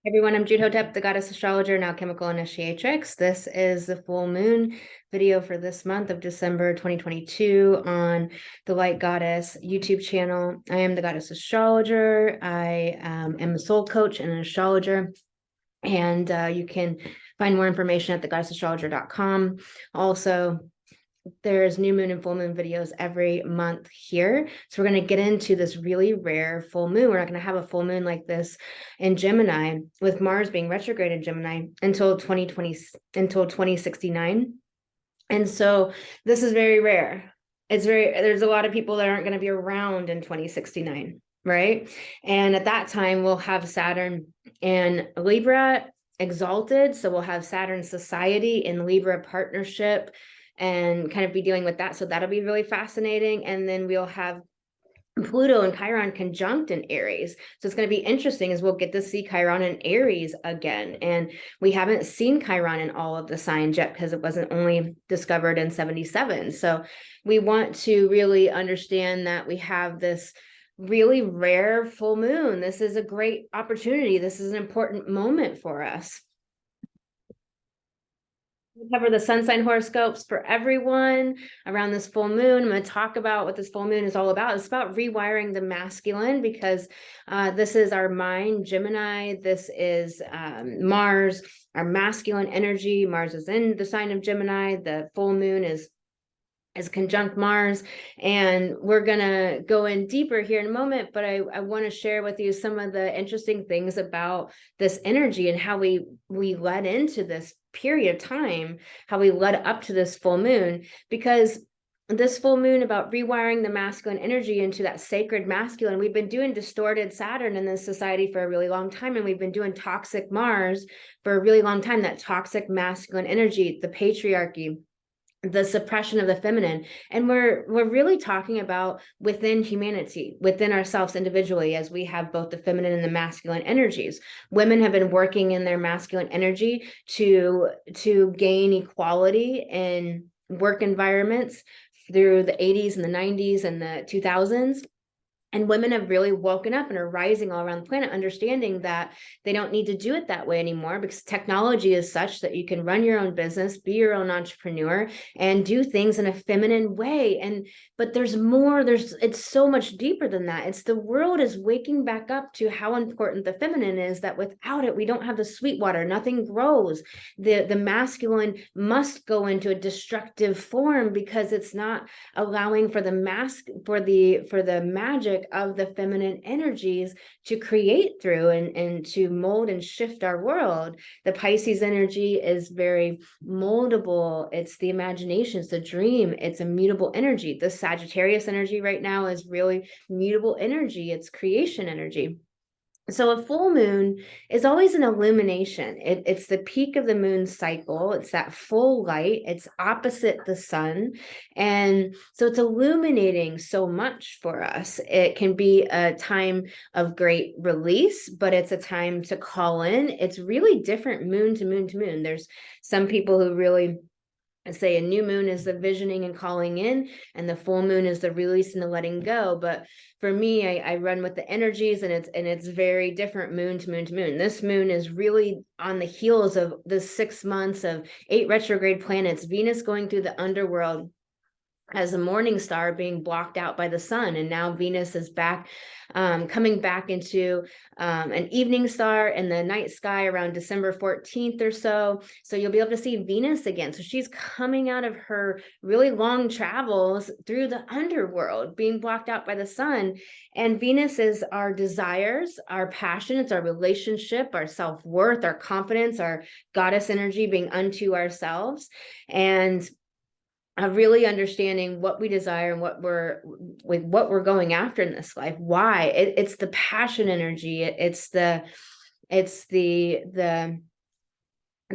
Everyone, I'm Jude Hotep, the goddess astrologer, now chemical initiatrix. This is the full moon video for this month of December 2022 on the Light Goddess YouTube channel. I am the goddess astrologer. I am a soul coach and an astrologer. And you can find more information at thegoddessastrologer.com. Also, there's new moon and full moon videos every month here. So we're going to get into this really rare full moon. We're not going to have a full moon like this in Gemini, with Mars being retrograde in Gemini until 2069. And so this is very rare. There's a lot of people that aren't going to be around in 2069, right? And at that time, we'll have Saturn and Libra exalted. So we'll have Saturn society in Libra partnership and kind of be dealing with that. So that'll be really fascinating. And then we'll have Pluto and Chiron conjunct in Aries. So it's going to be interesting as we'll get to see Chiron in Aries again. And we haven't seen Chiron in all of the signs yet because it wasn't only discovered in 77. So we want to really understand that we have this really rare full moon. This is a great opportunity. This is an important moment for us. We cover the sun sign horoscopes for everyone around this full moon. I'm going to talk about what this full moon is all about. It's about rewiring the masculine because this is our mind, Gemini. This is Mars, our masculine energy. Mars is in the sign of Gemini. The full moon is conjunct Mars, and we're gonna go in deeper here in a moment, but I want to share with you some of the interesting things about this energy and how we led into this period of time, how we led up to this full moon, because this full moon about rewiring the masculine energy into that sacred masculine. We've been doing distorted Saturn in this society for a really long time, and we've been doing toxic Mars for a really long time, that toxic masculine energy, the patriarchy, the suppression of the feminine. And we're really talking about within humanity, within ourselves individually, as we have both the feminine and the masculine energies. Women have been working in their masculine energy to gain equality in work environments through the 80s and the 90s and the 2000s. And women have really woken up and are rising all around the planet, understanding that they don't need to do it that way anymore, because technology is such that you can run your own business, be your own entrepreneur, and do things in a feminine way. But there's more, it's so much deeper than that. It's the world is waking back up to how important the feminine is, that without it, we don't have the sweet water, nothing grows. The masculine must go into a destructive form because it's not allowing for the magic of the feminine energies to create through and to mold and shift our world. The Pisces energy is very moldable. It's the imagination, it's the dream, it's a mutable energy. The Sagittarius energy right now is really mutable energy. It's creation energy. So a full moon is always an illumination. It's the peak of the moon cycle. It's that full light. It's opposite the sun. And so it's illuminating so much for us. It can be a time of great release, but it's a time to call in. It's really different moon to moon to moon. There's some people who really say a new moon is the visioning and calling in, and the full moon is the release and the letting go. But for me, I run with the energies, and it's very different moon to moon to moon. This moon is really on the heels of the 6 months of 8 retrograde planets, Venus going through the underworld as a morning star being blocked out by the sun, and now Venus is back, coming back into an evening star in the night sky around December 14th or so. So you'll be able to see Venus again. So she's coming out of her really long travels through the underworld, being blocked out by the sun. And Venus is our desires, our passion, it's our relationship, our self-worth, our confidence, our goddess energy, being unto ourselves. And really understanding what we desire and what we're going after in this life. Why? It's the passion energy. It's the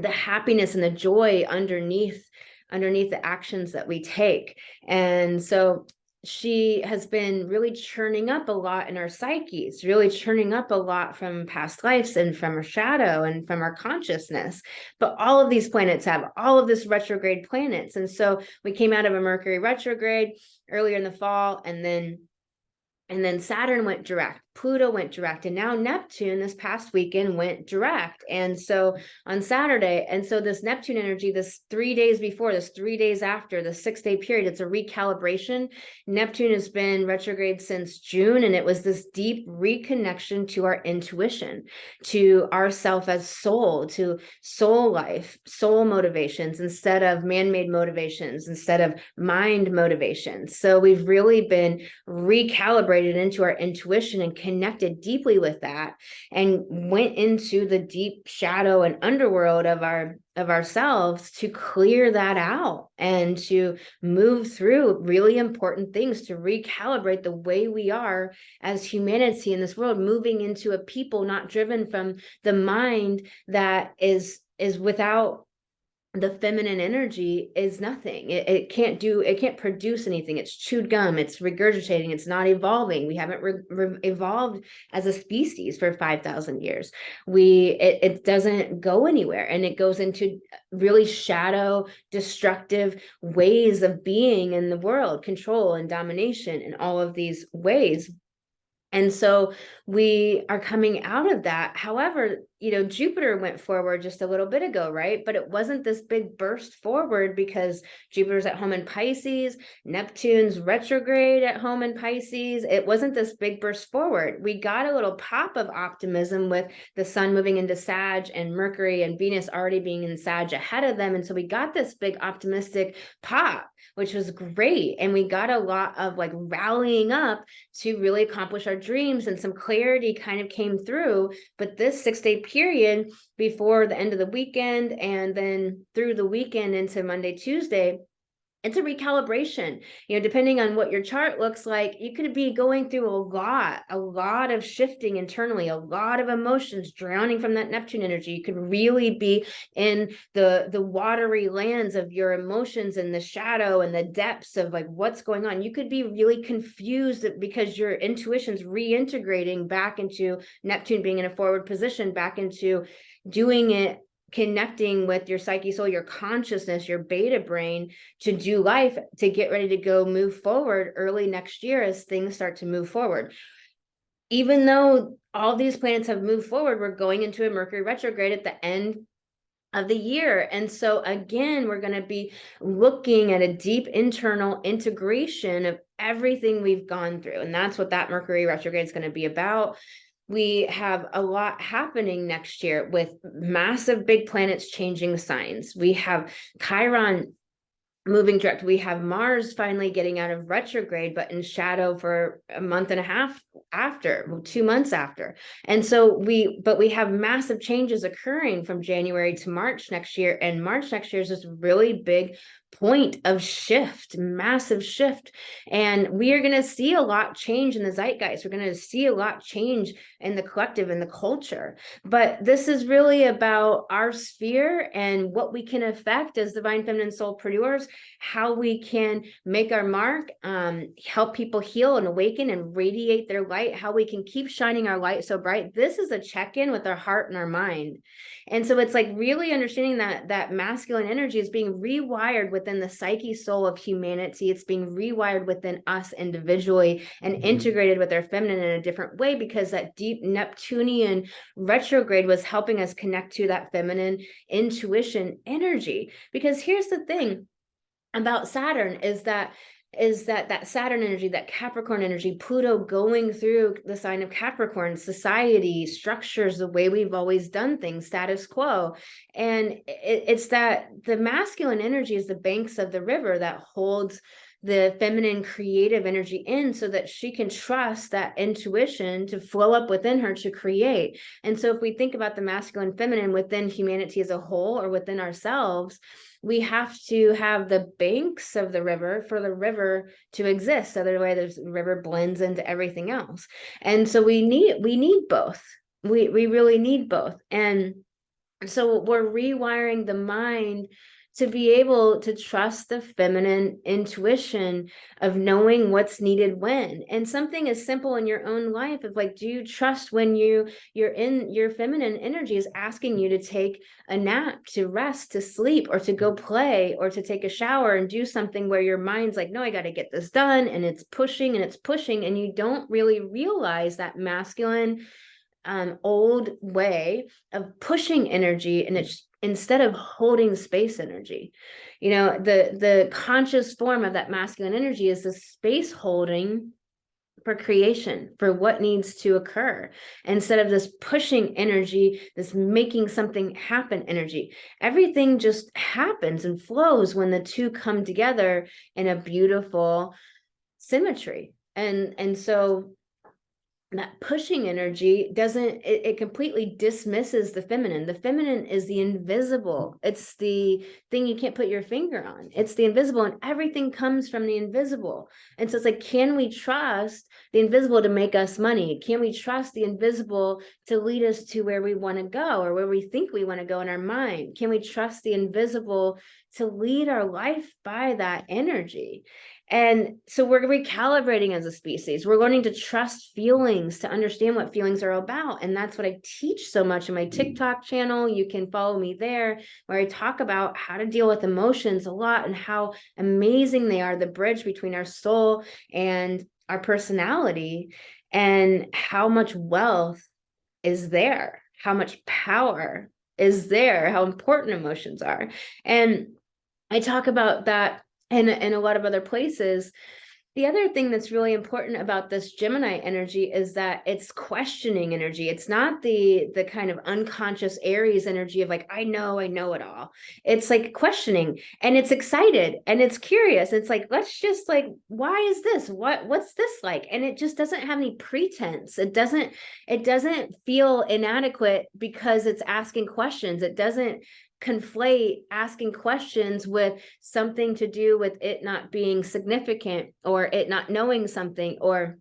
happiness and the joy underneath the actions that we take. And so she has been really churning up a lot in our psyches, really churning up a lot from past lives and from our shadow and from our consciousness. But all of these planets have all of this retrograde planets. And so we came out of a Mercury retrograde earlier in the fall, and then Saturn went direct. Pluto went direct, and now Neptune this past weekend went direct. And so on Saturday, and so this Neptune energy, this 3 days before, this 3 days after, the 6-day period, it's a recalibration. Neptune has been retrograde since June, and it was this deep reconnection to our intuition, to ourself as soul, to soul life, soul motivations instead of man-made motivations, instead of mind motivations. So we've really been recalibrated into our intuition and connected deeply with that, and went into the deep shadow and underworld of ourselves to clear that out and to move through really important things, to recalibrate the way we are as humanity in this world, moving into a people not driven from the mind that is without the feminine energy, is nothing. It can't produce anything. It's chewed gum, it's regurgitating, it's not evolving. We haven't evolved as a species for 5,000 years. It doesn't go anywhere, and it goes into really shadow, destructive ways of being in the world, control and domination and all of these ways. And so we are coming out of that. However, Jupiter went forward just a little bit ago, right? But it wasn't this big burst forward because Jupiter's at home in Pisces, Neptune's retrograde at home in Pisces. It wasn't this big burst forward. We got a little pop of optimism with the sun moving into Sag and Mercury and Venus already being in Sag ahead of them. And so we got this big optimistic pop, which was great. And we got a lot of like rallying up to really accomplish our dreams, and some clarity kind of came through. But this 6-day period before the end of the weekend, and then through the weekend into Monday, Tuesday, it's a recalibration. Depending on what your chart looks like, you could be going through a lot of shifting internally, a lot of emotions drowning from that Neptune energy. You could really be in the watery lands of your emotions and the shadow and the depths of like what's going on. You could be really confused because your intuition's reintegrating back into Neptune being in a forward position, back into doing it, connecting with your psyche soul, your consciousness, your beta brain, to do life, to get ready to go move forward early next year as things start to move forward. Even though all these planets have moved forward, we're going into a Mercury retrograde at the end of the year. And so again, we're going to be looking at a deep internal integration of everything we've gone through. And that's what that Mercury retrograde is going to be about. We have a lot happening next year with massive big planets changing signs. We have Chiron moving direct. We have Mars finally getting out of retrograde, but in shadow for a month and a half after, 2 months after. And so we have massive changes occurring from January to March next year. And March next year is this really big point of shift, massive shift. And we are going to see a lot change in the zeitgeist. We're going to see a lot change in the collective and the culture. But this is really about our sphere and what we can affect as divine feminine soulpreneurs, how we can make our mark, help people heal and awaken and radiate their light, how we can keep shining our light so bright. This is a check-in with our heart and our mind. And so it's like really understanding that masculine energy is being rewired within the psyche soul of humanity. It's being rewired within us individually and integrated with our feminine in a different way, because that deep Neptunian retrograde was helping us connect to that feminine intuition energy. Because here's the thing about Saturn is that Saturn energy, that Capricorn energy, Pluto going through the sign of Capricorn, society, structures, the way we've always done things, status quo. And it's that the masculine energy is the banks of the river that holds the feminine creative energy in, so that she can trust that intuition to flow up within her to create. And so if we think about the masculine feminine within humanity as a whole, or within ourselves, we have to have the banks of the river for the river to exist. Otherwise, the river blends into everything else. And so we need both. We really need both. And so we're rewiring the mind to be able to trust the feminine intuition of knowing what's needed when. And something as simple in your own life of like, do you trust when you're in your feminine energy is asking you to take a nap, to rest, to sleep, or to go play, or to take a shower and do something where your mind's like, no, I got to get this done, and it's pushing and it's pushing, and you don't really realize that masculine old way of pushing energy, and it's instead of holding space energy. You know, the conscious form of that masculine energy is the space holding for creation, for what needs to occur, instead of this pushing energy, this making something happen energy. Everything just happens and flows when the two come together in a beautiful symmetry. And so that pushing energy doesn't, it completely dismisses the feminine. The feminine is the invisible. It's the thing you can't put your finger on. It's the invisible, and everything comes from the invisible. And so it's like, can we trust the invisible to make us money? Can we trust the invisible to lead us to where we want to go, or where we think we want to go in our mind? Can we trust the invisible to lead our life by that energy? And so we're recalibrating as a species. We're learning to trust feelings, to understand what feelings are about. And that's what I teach so much in my TikTok channel. You can follow me there, where I talk about how to deal with emotions a lot, and how amazing they are, the bridge between our soul and our personality, and how much wealth is there, how much power is there, how important emotions are. And I talk about that in a lot of other places. The other thing that's really important about this Gemini energy is that it's questioning energy. It's not the kind of unconscious Aries energy of like, I know it all. It's like questioning, and it's excited, and it's curious. It's like, let's just like, why is this? What's this like? And it just doesn't have any pretense. It doesn't feel inadequate because it's asking questions. It doesn't conflate asking questions with something to do with it not being significant, or it not knowing something, or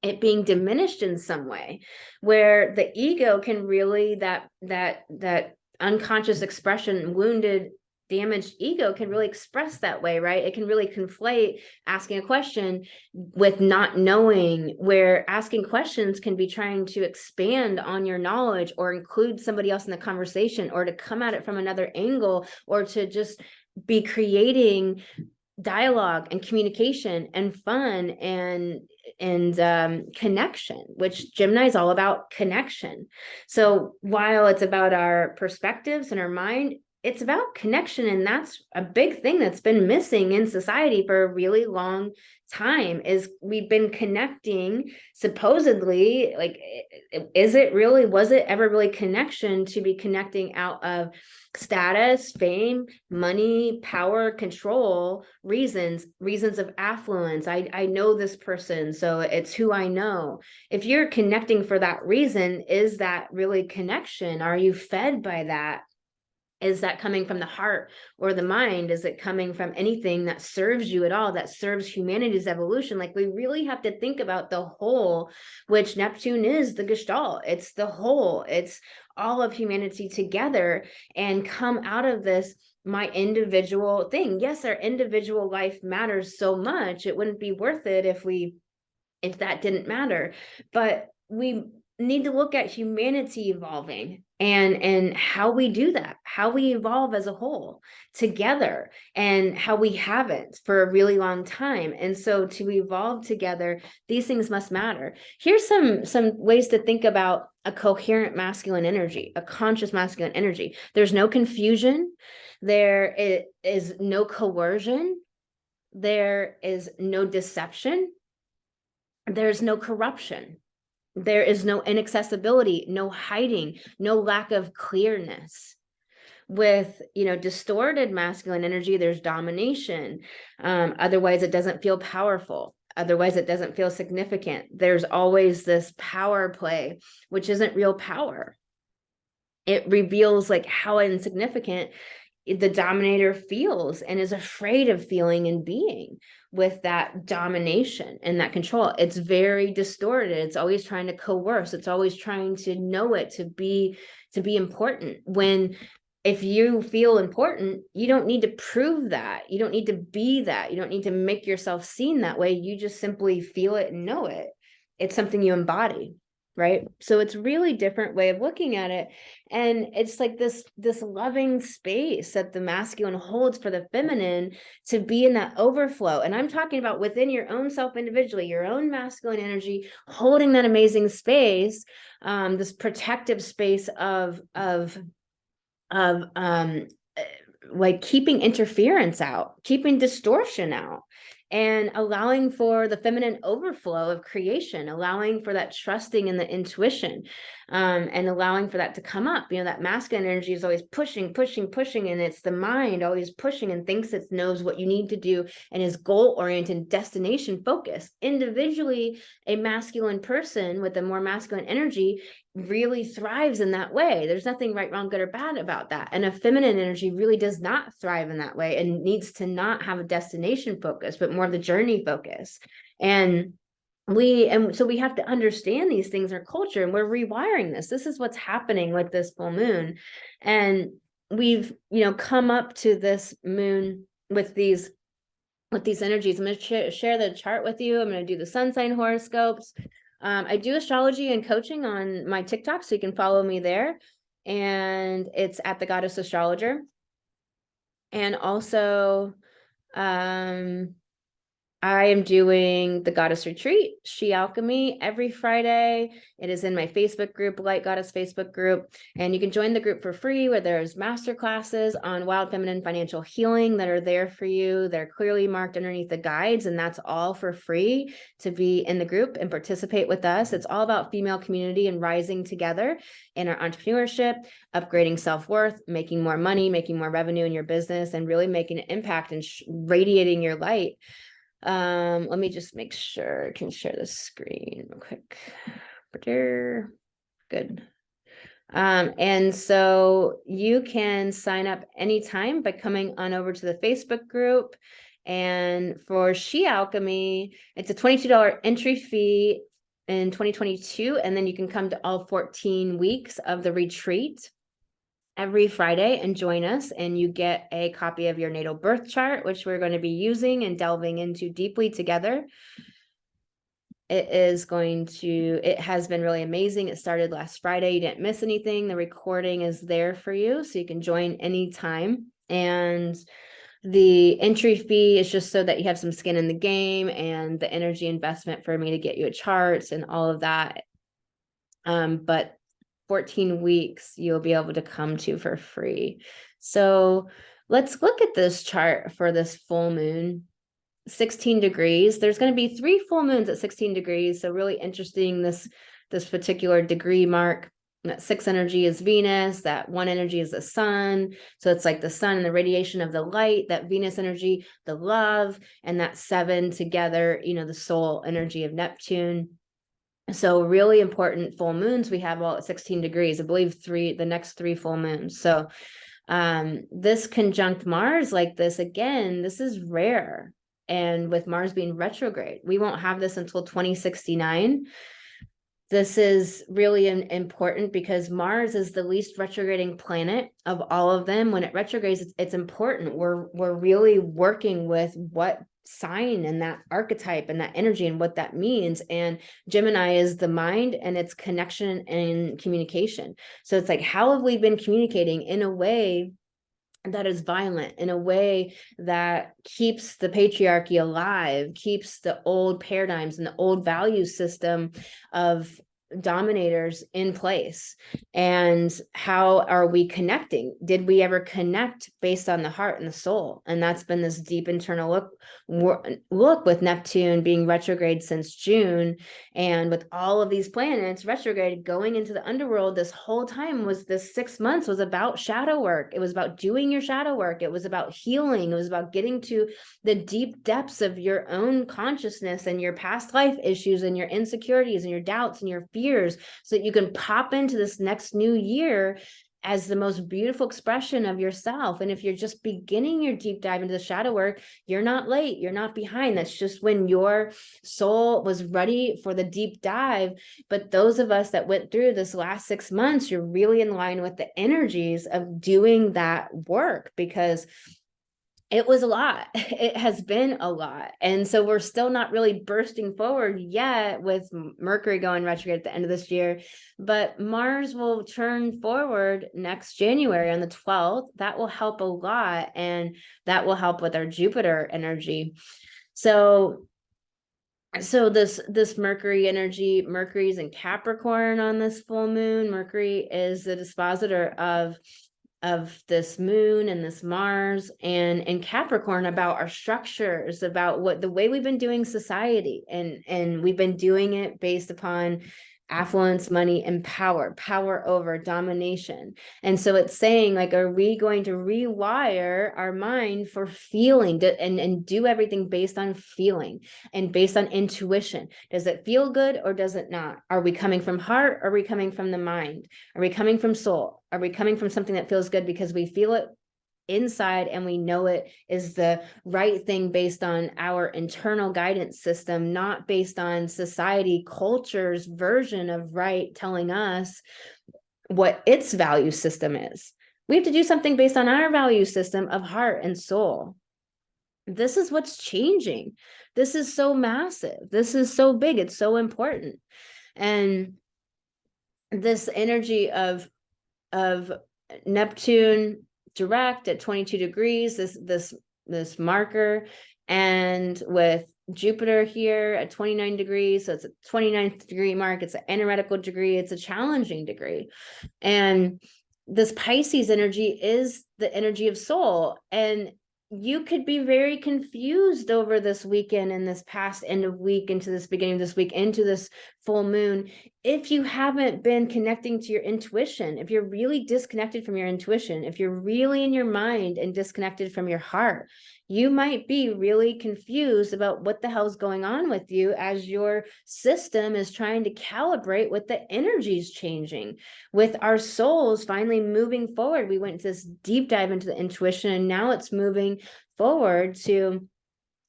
it being diminished in some way, where the ego can really, that unconscious expression, wounded, damaged ego can really express that way, right? It can really conflate asking a question with not knowing, where asking questions can be trying to expand on your knowledge, or include somebody else in the conversation, or to come at it from another angle, or to just be creating dialogue and communication and fun and connection, which Gemini is all about connection. So while it's about our perspectives and our mind, it's about connection. And that's a big thing that's been missing in society for a really long time, is we've been connecting supposedly, like, was it ever really connection to be connecting out of status, fame, money, power, control, reasons of affluence? I know this person, so it's who I know. If you're connecting for that reason, is that really connection? Are you fed by that? Is that coming from the heart or the mind? Is it coming from anything that serves you at all, that serves humanity's evolution? Like, we really have to think about the whole, which Neptune is the gestalt. It's the whole. It's all of humanity together, and come out of this my individual thing. Yes, our individual life matters so much. It wouldn't be worth it if that didn't matter. But we need to look at humanity evolving, and how we do that, how we evolve as a whole together, and how we haven't for a really long time. And so to evolve together, these things must matter. Here's some ways to think about a coherent masculine energy, a conscious masculine energy. There's no confusion. There is no coercion. There is no deception. There's no corruption. There is no inaccessibility, no hiding, no lack of clearness. With, distorted masculine energy, there's domination. Otherwise, it doesn't feel powerful. Otherwise, it doesn't feel significant. There's always this power play, which isn't real power. It reveals like how insignificant the dominator feels, and is afraid of feeling and being with that domination and that control. It's very distorted. It's always trying to coerce. It's always trying to know it, to be important, when if you feel important, you don't need to prove that. You don't need to be that. You don't need to make yourself seen that way. You just simply feel it and know it. It's something you embody, right? So it's really different way of looking at it. And it's like this loving space that the masculine holds for the feminine to be in that overflow. And I'm talking about within your own self individually, your own masculine energy, holding that amazing space, this protective space of like keeping interference out, keeping distortion out, and allowing for the feminine overflow of creation, allowing for that trusting in the intuition, and allowing for that to come up. That masculine energy is always pushing, and it's the mind always pushing and thinks it knows what you need to do and is goal-oriented, destination focused. Individually, a masculine person with a more masculine energy really thrives in that way. There's nothing right, wrong, good, or bad about that. And a feminine energy really does not thrive in that way and needs to not have a destination focus, but more of the journey focus. And so we have to understand these things in our culture, and we're rewiring this. This is what's happening with this full moon. And we've, come up to this moon with these energies. I'm going to share the chart with you. I'm going to do the sun sign horoscopes. I do astrology and coaching on my TikTok, so you can follow me there. And it's at the Goddess Astrologer. And also, I am doing the Goddess Retreat, She Alchemy, every Friday. It is in my Facebook group, Light Goddess Facebook group. And you can join the group for free, where there's master classes on wild feminine financial healing that are there for you. They're clearly marked underneath the guides, and that's all for free to be in the group and participate with us. It's all about female community and rising together in our entrepreneurship, upgrading self-worth, making more money, making more revenue in your business, and really making an impact and radiating your light. Let me just make sure I can share the screen real quick. Good. And so you can sign up anytime by coming on over to the Facebook group. And for She Alchemy, it's a $22 entry fee in 2022. And then you can come to all 14 weeks of the retreat every Friday and join us, and you get a copy of your natal birth chart, which we're going to be using and delving into deeply together. It has been really amazing. It started last Friday. You didn't miss anything. The recording is there for you, so you can join anytime. And the entry fee is just so that you have some skin in the game, and the energy investment for me to get you a chart and all of that. But 14 weeks you'll be able to come to for free. So let's look at this chart for this full moon. 16 degrees. There's going to be 3 full moons at 16 degrees. So really interesting, this particular degree mark. That 6 energy is Venus, that 1 energy is the sun. So it's like the sun and the radiation of the light, that Venus energy, the love, and that 7 together, the soul energy of Neptune. So really important full moons we have all at 16 degrees, I believe the next 3 full moons. So this conjunct Mars like this, again, this is rare. And with Mars being retrograde, we won't have this until 2069. This is really important because Mars is the least retrograding planet of all of them. When it retrogrades, it's important. We're really working with what sign and that archetype and that energy and what that means. And Gemini is the mind and its connection and communication. So it's like, how have we been communicating in a way that is violent, in a way that keeps the patriarchy alive, keeps the old paradigms and the old value system of dominators in place? And how are we connecting? Did we ever connect based on the heart and the soul? And that's been this deep internal look with Neptune being retrograde since June, and with all of these planets retrograde going into the underworld. This whole time was this 6 months was about shadow work. It was about doing your shadow work. It was about healing. It was about getting to the deep depths of your own consciousness and your past life issues and your insecurities and your doubts and your fears, so that you can pop into this next new year as the most beautiful expression of yourself. And if you're just beginning your deep dive into the shadow work, you're not late, you're not behind. That's just when your soul was ready for the deep dive. But those of us that went through this last 6 months, you're really in line with the energies of doing that work, because it was a lot. It has been a lot. And so we're still not really bursting forward yet with Mercury going retrograde at the end of this year, but Mars will turn forward next January on the 12th. That will help a lot. And that will help with our Jupiter energy. So this Mercury energy, Mercury's in Capricorn on this full moon. Mercury is the dispositor of this moon and this Mars, and Capricorn about our structures, about what the way we've been doing society, and we've been doing it based upon affluence, money, and power over domination. And so it's saying, like, are we going to rewire our mind for feeling and do everything based on feeling and based on intuition? Does it feel good or does it not? Are we coming from heart? Or are we coming from the mind? Are we coming from soul? Are we coming from something that feels good because we feel it inside and we know it is the right thing based on our internal guidance system, not based on society, culture's version of right telling us what its value system is? We have to do something based on our value system of heart and soul. This is what's changing. This is so massive. This is so big. It's so important. And this energy of Neptune direct at 22 degrees, this marker, and with Jupiter here at 29 degrees, so it's a 29th degree mark, it's an energetical degree, it's a challenging degree. And this Pisces energy is the energy of soul, and you could be very confused over this weekend and this past end of week into this beginning of this week into this full moon if you haven't been connecting to your intuition, if you're really disconnected from your intuition, if you're really in your mind and disconnected from your heart. You might be really confused about what the hell's going on with you as your system is trying to calibrate with the energies changing, with our souls finally moving forward. We went into this deep dive into the intuition, and now it's moving forward to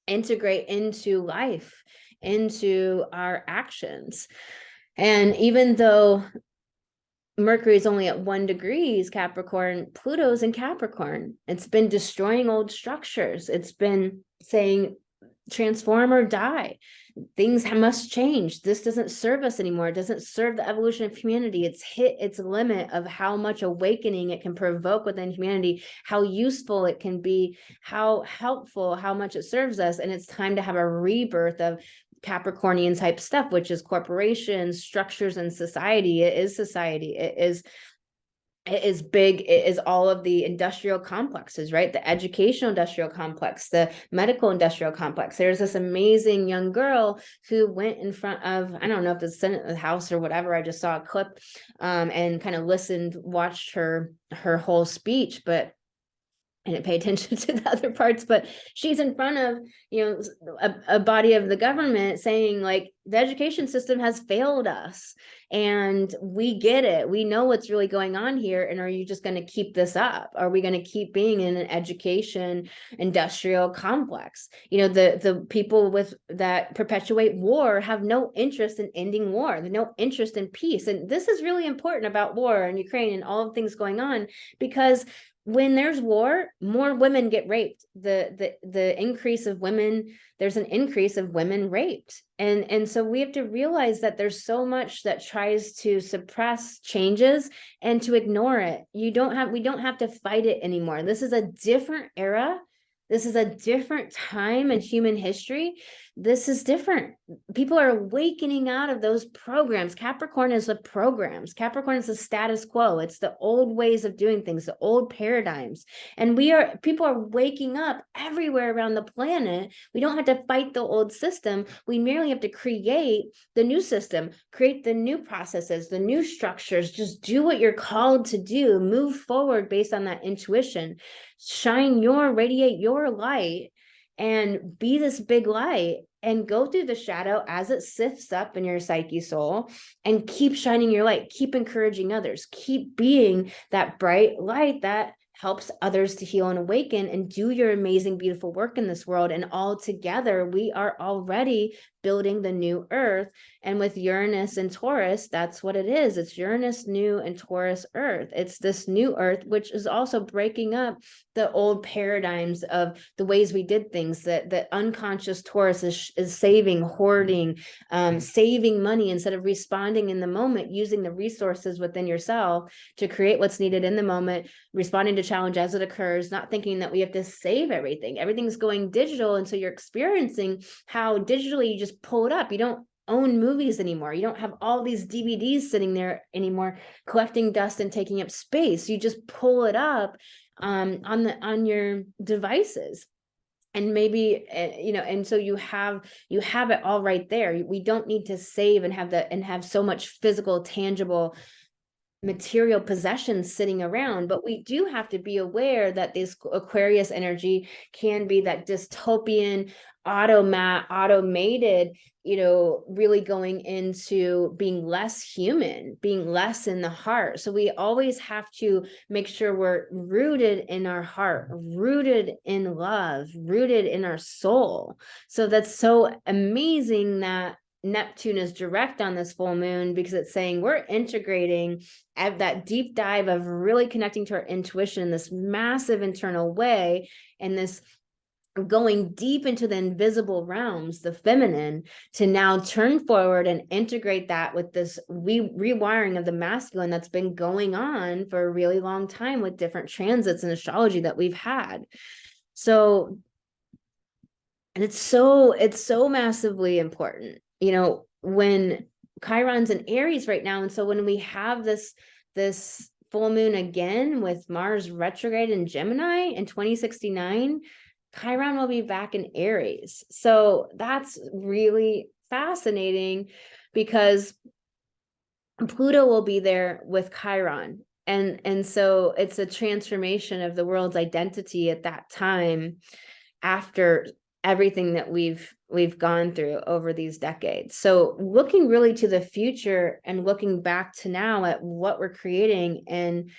integrate into life, into our actions. And even though Mercury is only at 1 degree Capricorn, Pluto's in Capricorn. It's been destroying old structures. It's been saying transform or die. Things must change. This doesn't serve us anymore. It doesn't serve the evolution of humanity. It's hit its limit of how much awakening it can provoke within humanity, how useful it can be, how helpful, how much it serves us. And it's time to have a rebirth of Capricornian type stuff, which is corporations, structures, and society. It is society. It is big. It is all of the industrial complexes, right? The educational industrial complex, the medical industrial complex. There's this amazing young girl who went in front of, I don't know if the Senate, the House, or whatever. I just saw a clip and kind of watched her whole speech, but I didn't pay attention to the other parts, but she's in front of, a body of the government saying, like, the education system has failed us and we get it. We know what's really going on here. And are you just going to keep this up? Are we going to keep being in an education industrial complex? The people that perpetuate war have no interest in ending war. They have no interest in peace. And this is really important about war in Ukraine and all of things going on, because when there's war, more women get raped. The increase of women, there's an increase of women raped. And so we have to realize that there's so much that tries to suppress changes and to ignore it. We don't have to fight it anymore. This is a different era. This is a different time in human history. This is different. People are awakening out of those programs. Capricorn is the programs. Capricorn is the status quo. It's the old ways of doing things, the old paradigms. And people are waking up everywhere around the planet. We don't have to fight the old system. We merely have to create the new system, create the new processes, the new structures. Just do what you're called to do. Move forward based on that intuition. Radiate your light, and be this big light and go through the shadow as it sifts up in your psyche soul, and keep shining your light, keep encouraging others, keep being that bright light that helps others to heal and awaken and do your amazing, beautiful work in this world. And all together, we are already building the new earth. And with Uranus and Taurus, that's what it is. It's Uranus new and Taurus earth. It's this new earth, which is also breaking up the old paradigms of the ways we did things. That the unconscious Taurus is saving, hoarding, saving money instead of responding in the moment, using the resources within yourself to create what's needed in the moment, responding to challenge as it occurs, not thinking that we have to save everything. Everything's going digital. And so you're experiencing how digitally you just pull it up. You don't own movies anymore. You don't have all these DVDs sitting there anymore, collecting dust and taking up space. You just pull it up on your devices. And maybe, and so you have it all right there. We don't need to save and have so much physical, tangible material possessions sitting around, but we do have to be aware that this Aquarius energy can be that dystopian, automated, really going into being less human, being less in the heart. So we always have to make sure we're rooted in our heart, rooted in love, rooted in our soul. So that's so amazing that Neptune is direct on this full moon, because it's saying we're integrating at that deep dive of really connecting to our intuition in this massive internal way, and this going deep into the invisible realms, the feminine, to now turn forward and integrate that with this rewiring of the masculine that's been going on for a really long time with different transits and astrology that we've had. So, and it's so massively important, when Chiron's in Aries right now. And so when we have this full moon again with Mars retrograde in Gemini in 2069, Chiron will be back in Aries. So that's really fascinating, because Pluto will be there with Chiron. And so it's a transformation of the world's identity at that time, after everything that we've gone through over these decades. So looking really to the future and looking back to now at what we're creating, and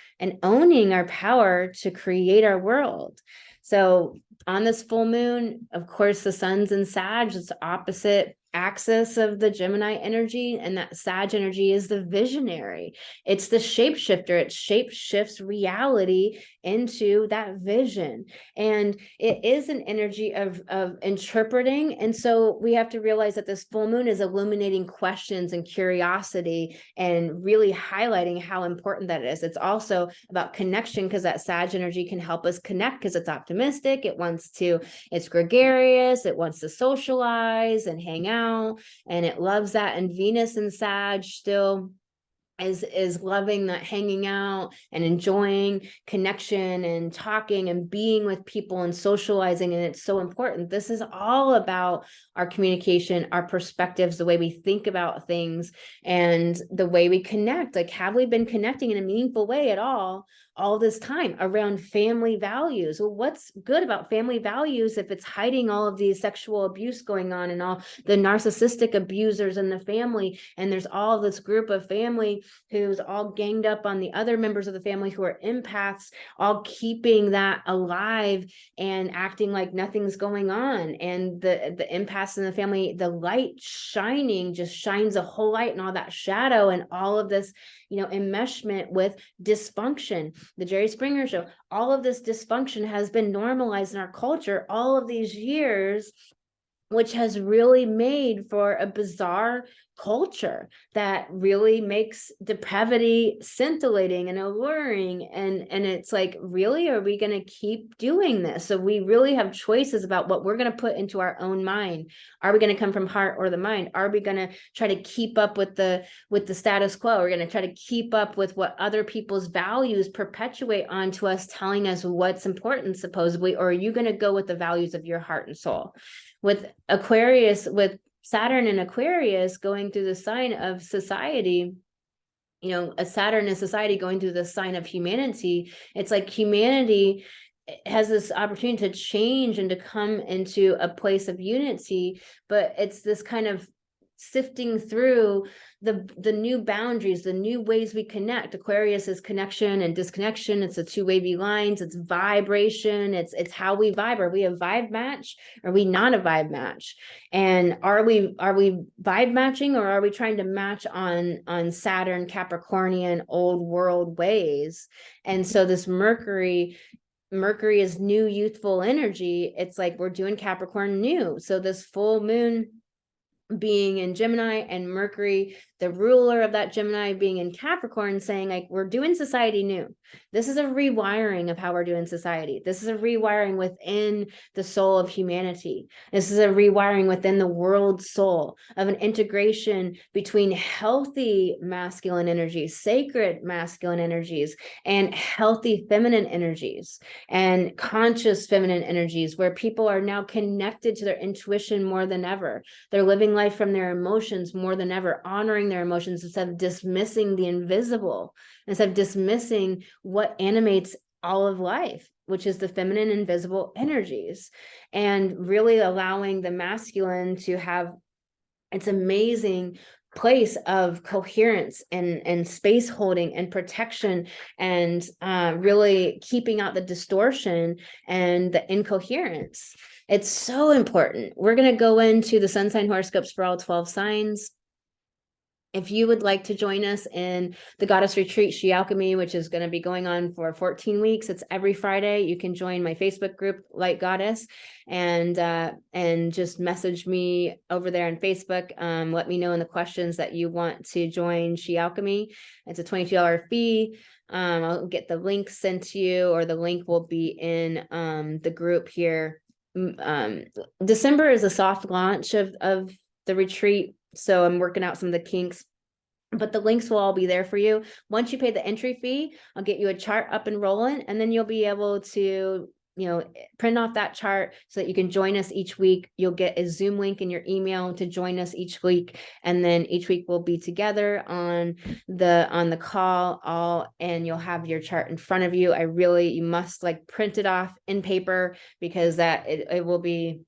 owning our power to create our world. So on this full moon, of course, the sun's in Sag. It's the opposite axis of the Gemini energy, and that Sag energy is the visionary. It's the shapeshifter. It shapeshifts reality into that vision, and it is an energy of interpreting. And so we have to realize that this full moon is illuminating questions and curiosity, and really highlighting how important that is. It's also about connection, because that Sag energy can help us connect, because it's optimistic. It's gregarious. It wants to socialize and hang out, and it loves that. And Venus in Sag still is loving that hanging out and enjoying connection and talking and being with people and socializing. And it's so important. This is all about our communication, our perspectives, the way we think about things, and the way we connect. Like, have we been connecting in a meaningful way at all this time around family values? Well, what's good about family values if it's hiding all of these sexual abuse going on, and all the narcissistic abusers in the family, and there's all this group of family who's all ganged up on the other members of the family who are empaths, all keeping that alive and acting like nothing's going on. And the empaths in the family, the light shining just shines a whole light in all that shadow, and all of this, enmeshment with dysfunction. The Jerry Springer Show, all of this dysfunction has been normalized in our culture all of these years, which has really made for a bizarre culture that really makes depravity scintillating and alluring. And it's like, really, are we going to keep doing this? So we really have choices about what we're going to put into our own mind. Are we going to come from heart or the mind? Are we going to try to keep up with the status quo? We're going to try to keep up with what other people's values perpetuate onto us, telling us what's important, supposedly, or are you going to go with the values of your heart and soul? With Aquarius, with Saturn and Aquarius going through the sign of society, a Saturn is society going through the sign of humanity. It's like humanity has this opportunity to change and to come into a place of unity, but it's this kind of sifting through the new boundaries, the new ways we connect. Aquarius is connection and disconnection. It's the two wavy lines. It's vibration. It's how we vibe. Are we a vibe match? Are we not a vibe match? And are we vibe matching, or are we trying to match on Saturn, Capricornian, old world ways? And so this Mercury is new, youthful energy. It's like we're doing Capricorn new. So this full moon being in Gemini, and Mercury, the ruler of that Gemini, being in Capricorn, saying like, we're doing society new. This is a rewiring of how we're doing society. This is a rewiring within the soul of humanity. This is a rewiring within the world soul, of an integration between healthy masculine energies, sacred masculine energies, and healthy feminine energies, and conscious feminine energies, where people are now connected to their intuition more than ever. They're living life from their emotions more than ever, honoring their emotions instead of dismissing the invisible, instead of dismissing what animates all of life, which is the feminine invisible energies, and really allowing the masculine to have its amazing place of coherence and space holding and protection, and really keeping out the distortion and the incoherence. It's so important. We're going to go into the sun sign horoscopes for all 12 signs. If you would like to join us in the Goddess Retreat, She Alchemy, which is going to be going on for 14 weeks, it's every Friday. You can join my Facebook group, Light Goddess, and just message me over there on Facebook. Let me know in the questions that you want to join She Alchemy. It's a $22 fee. I'll get the link sent to you, or the link will be in the group here. December is a soft launch of the retreat, so I'm working out some of the kinks, but the links will all be there for you. Once you pay the entry fee, I'll get you a chart up and rolling, and then you'll be able to, print off that chart so that you can join us each week. You'll get a Zoom link in your email to join us each week, and then each week we'll be together on the call, and you'll have your chart in front of you. You must print it off in paper, because it will be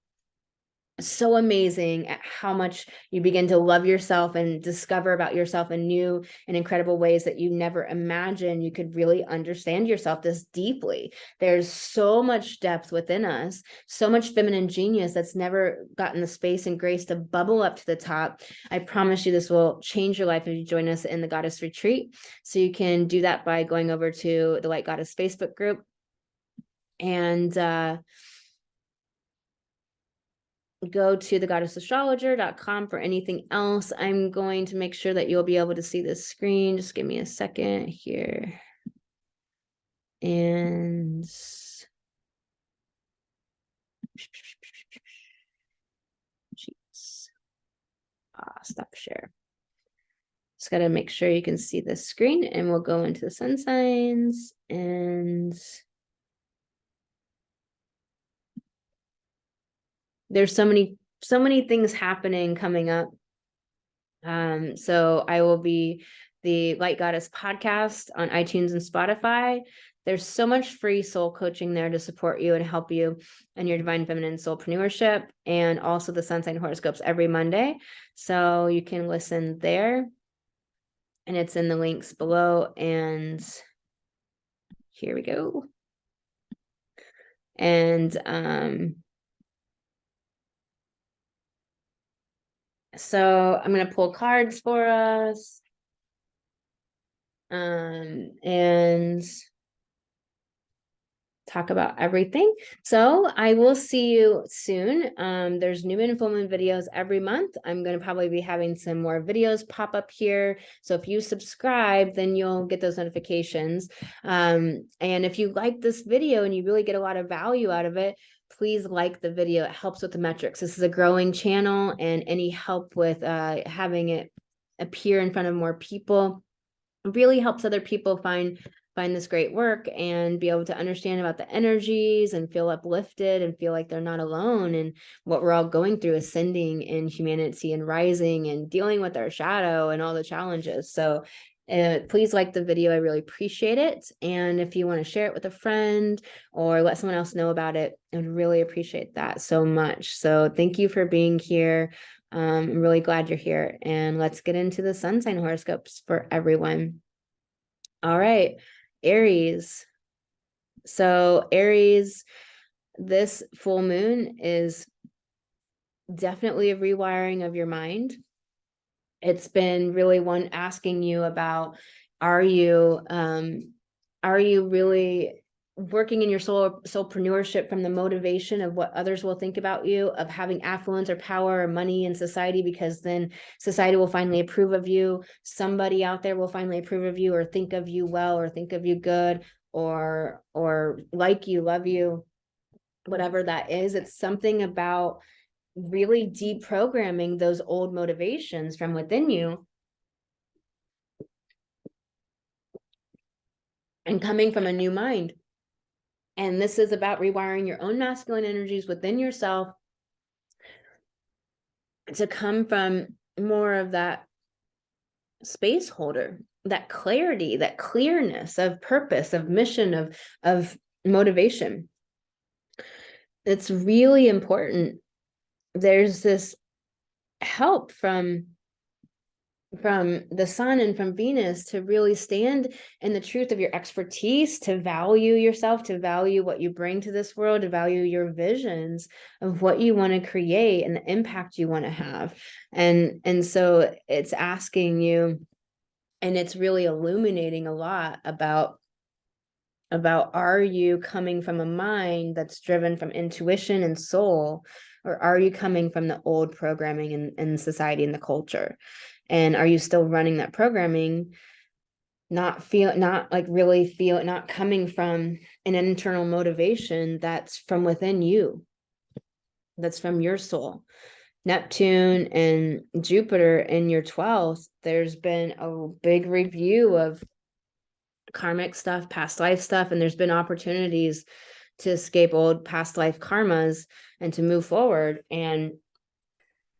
so amazing at how much you begin to love yourself and discover about yourself in new and incredible ways that you never imagined you could really understand yourself this deeply. There's so much depth within us, so much feminine genius that's never gotten the space and grace to bubble up to the top. I promise you this will change your life if you join us in the Goddess Retreat. So you can do that by going over to the Light Goddess Facebook group, and go to thegoddessastrologer.com for anything else. I'm going to make sure that you'll be able to see this screen. Just give me a second here. And stop share. Just got to make sure you can see this screen, and we'll go into the sun signs. And there's so many things happening coming up. So I will be the Light Goddess podcast on iTunes and Spotify. There's so much free soul coaching there to support you and help you in your divine feminine soulpreneurship, and also the sun sign horoscopes every Monday. So you can listen there, and it's in the links below. And here we go. And so I'm going to pull cards for us, and talk about everything. So I will see you soon. There's new moon and full moon videos every month. I'm going to probably be having some more videos pop up here. So if you subscribe, then you'll get those notifications. And if you like this video and you really get a lot of value out of it, please like the video. It helps with the metrics. This is a growing channel, and any help with having it appear in front of more people really helps other people find this great work and be able to understand about the energies and feel uplifted and feel like they're not alone in what we're all going through, ascending in humanity and rising and dealing with our shadow and all the challenges. So Please like the video. I really appreciate it. And if you want to share it with a friend or let someone else know about it, I would really appreciate that so much. So thank you for being here. I'm really glad you're here. And let's get into the sun sign horoscopes for everyone. All right, Aries. So Aries, this full moon is definitely a rewiring of your mind. It's been really one asking you about, are you really working in your soulpreneurship from the motivation of what others will think about you, of having affluence or power or money in society, because then society will finally approve of you. Somebody out there will finally approve of you or think of you well or think of you good or like you, love you, whatever that is. It's something about really deprogramming those old motivations from within you and coming from a new mind. And this is about rewiring your own masculine energies within yourself to come from more of that space holder, that clarity, that clearness of purpose, of mission, of motivation. It's really important. There's this help from the sun and from Venus to really stand in the truth of your expertise, to value yourself, to value what you bring to this world, to value your visions of what you want to create and the impact you want to have. And so it's asking you, and it's really illuminating a lot about are you coming from a mind that's driven from intuition and soul, or are you coming from the old programming in society and the culture? And are you still running that programming, not coming from an internal motivation that's from within you, that's from your soul? Neptune and Jupiter in your 12th, there's been a big review of karmic stuff, past life stuff, and there's been opportunities to escape old past life karmas and to move forward. And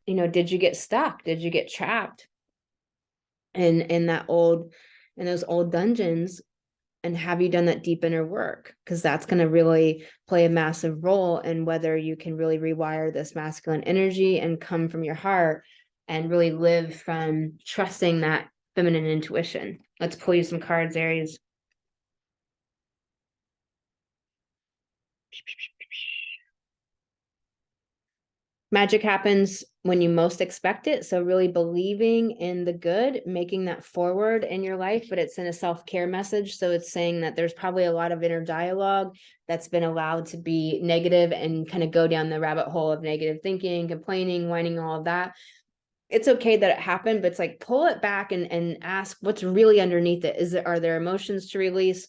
did you get stuck? Did you get trapped in those old dungeons? And have you done that deep inner work? Because that's going to really play a massive role in whether you can really rewire this masculine energy and come from your heart and really live from trusting that feminine intuition. Let's pull you some cards, Aries. Magic happens when you most expect it. So really believing in the good, making that forward in your life, but it's in a self-care message. So it's saying that there's probably a lot of inner dialogue that's been allowed to be negative and kind of go down the rabbit hole of negative thinking, complaining, whining, all of that. It's okay that it happened, but it's like, pull it back and ask what's really underneath it. Are there emotions to release?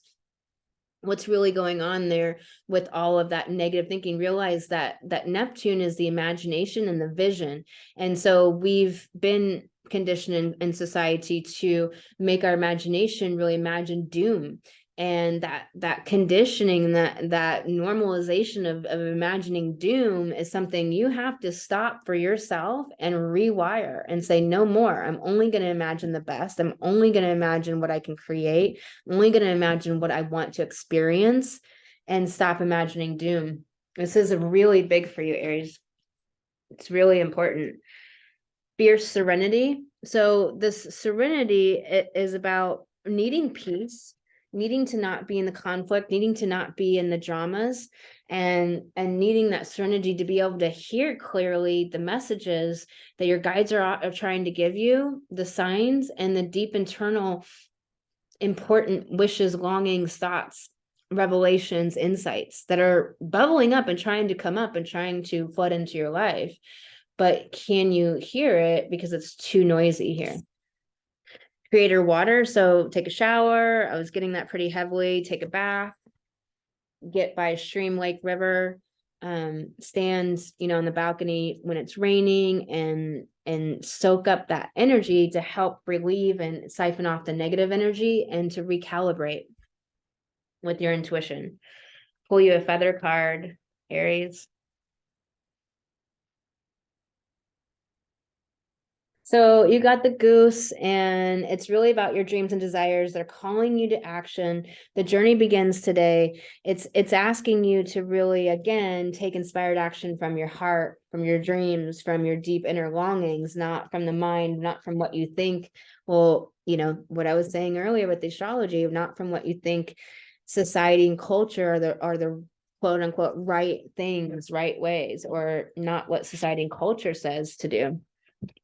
What's really going on there with all of that negative thinking? Realize that Neptune is the imagination and the vision. And so we've been conditioned in society to make our imagination really imagine doom. And that conditioning, that normalization of imagining doom is something you have to stop for yourself and rewire and say, no more. I'm only going to imagine the best. I'm only going to imagine what I can create. I'm only going to imagine what I want to experience and stop imagining doom. This is really big for you, Aries. It's really important. Fierce serenity. So this serenity is about needing peace, needing to not be in the conflict, needing to not be in the dramas, and needing that serenity to be able to hear clearly the messages that your guides are trying to give you, the signs and the deep internal important wishes, longings, thoughts, revelations, insights that are bubbling up and trying to come up and trying to flood into your life. But can you hear it? Because it's too noisy here. Creator water. So take a shower. I was getting that pretty heavily. Take a bath, get by a stream, lake, river, stand, on the balcony when it's raining and soak up that energy to help relieve and siphon off the negative energy and to recalibrate with your intuition. Pull you a feather card, Aries. So you got the goose, and it's really about your dreams and desires. They're calling you to action. The journey begins today. It's asking you to really, again, take inspired action from your heart, from your dreams, from your deep inner longings, not from the mind, not from what you think. Well, what I was saying earlier with the astrology, not from what you think society and culture are the quote unquote right things, right ways, or not what society and culture says to do,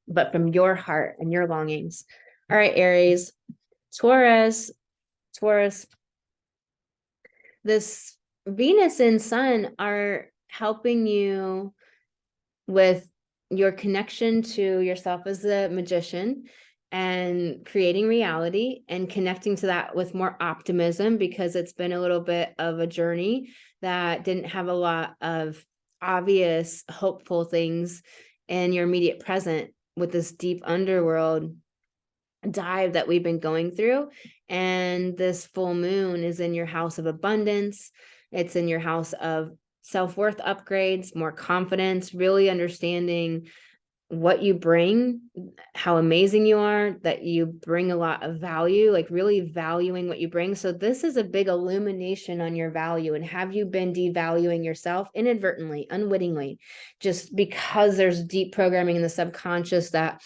but from your heart and your longings. All right, Aries. Taurus. This Venus and Sun are helping you with your connection to yourself as a magician and creating reality and connecting to that with more optimism, because it's been a little bit of a journey that didn't have a lot of obvious hopeful things in your immediate present with this deep underworld dive that we've been going through. And this full moon is in your house of abundance. It's in your house of self-worth upgrades, more confidence, really understanding what you bring, how amazing you are, that you bring a lot of value, like really valuing what you bring. So this is a big illumination on your value. And have you been devaluing yourself inadvertently, unwittingly, just because there's deep programming in the subconscious that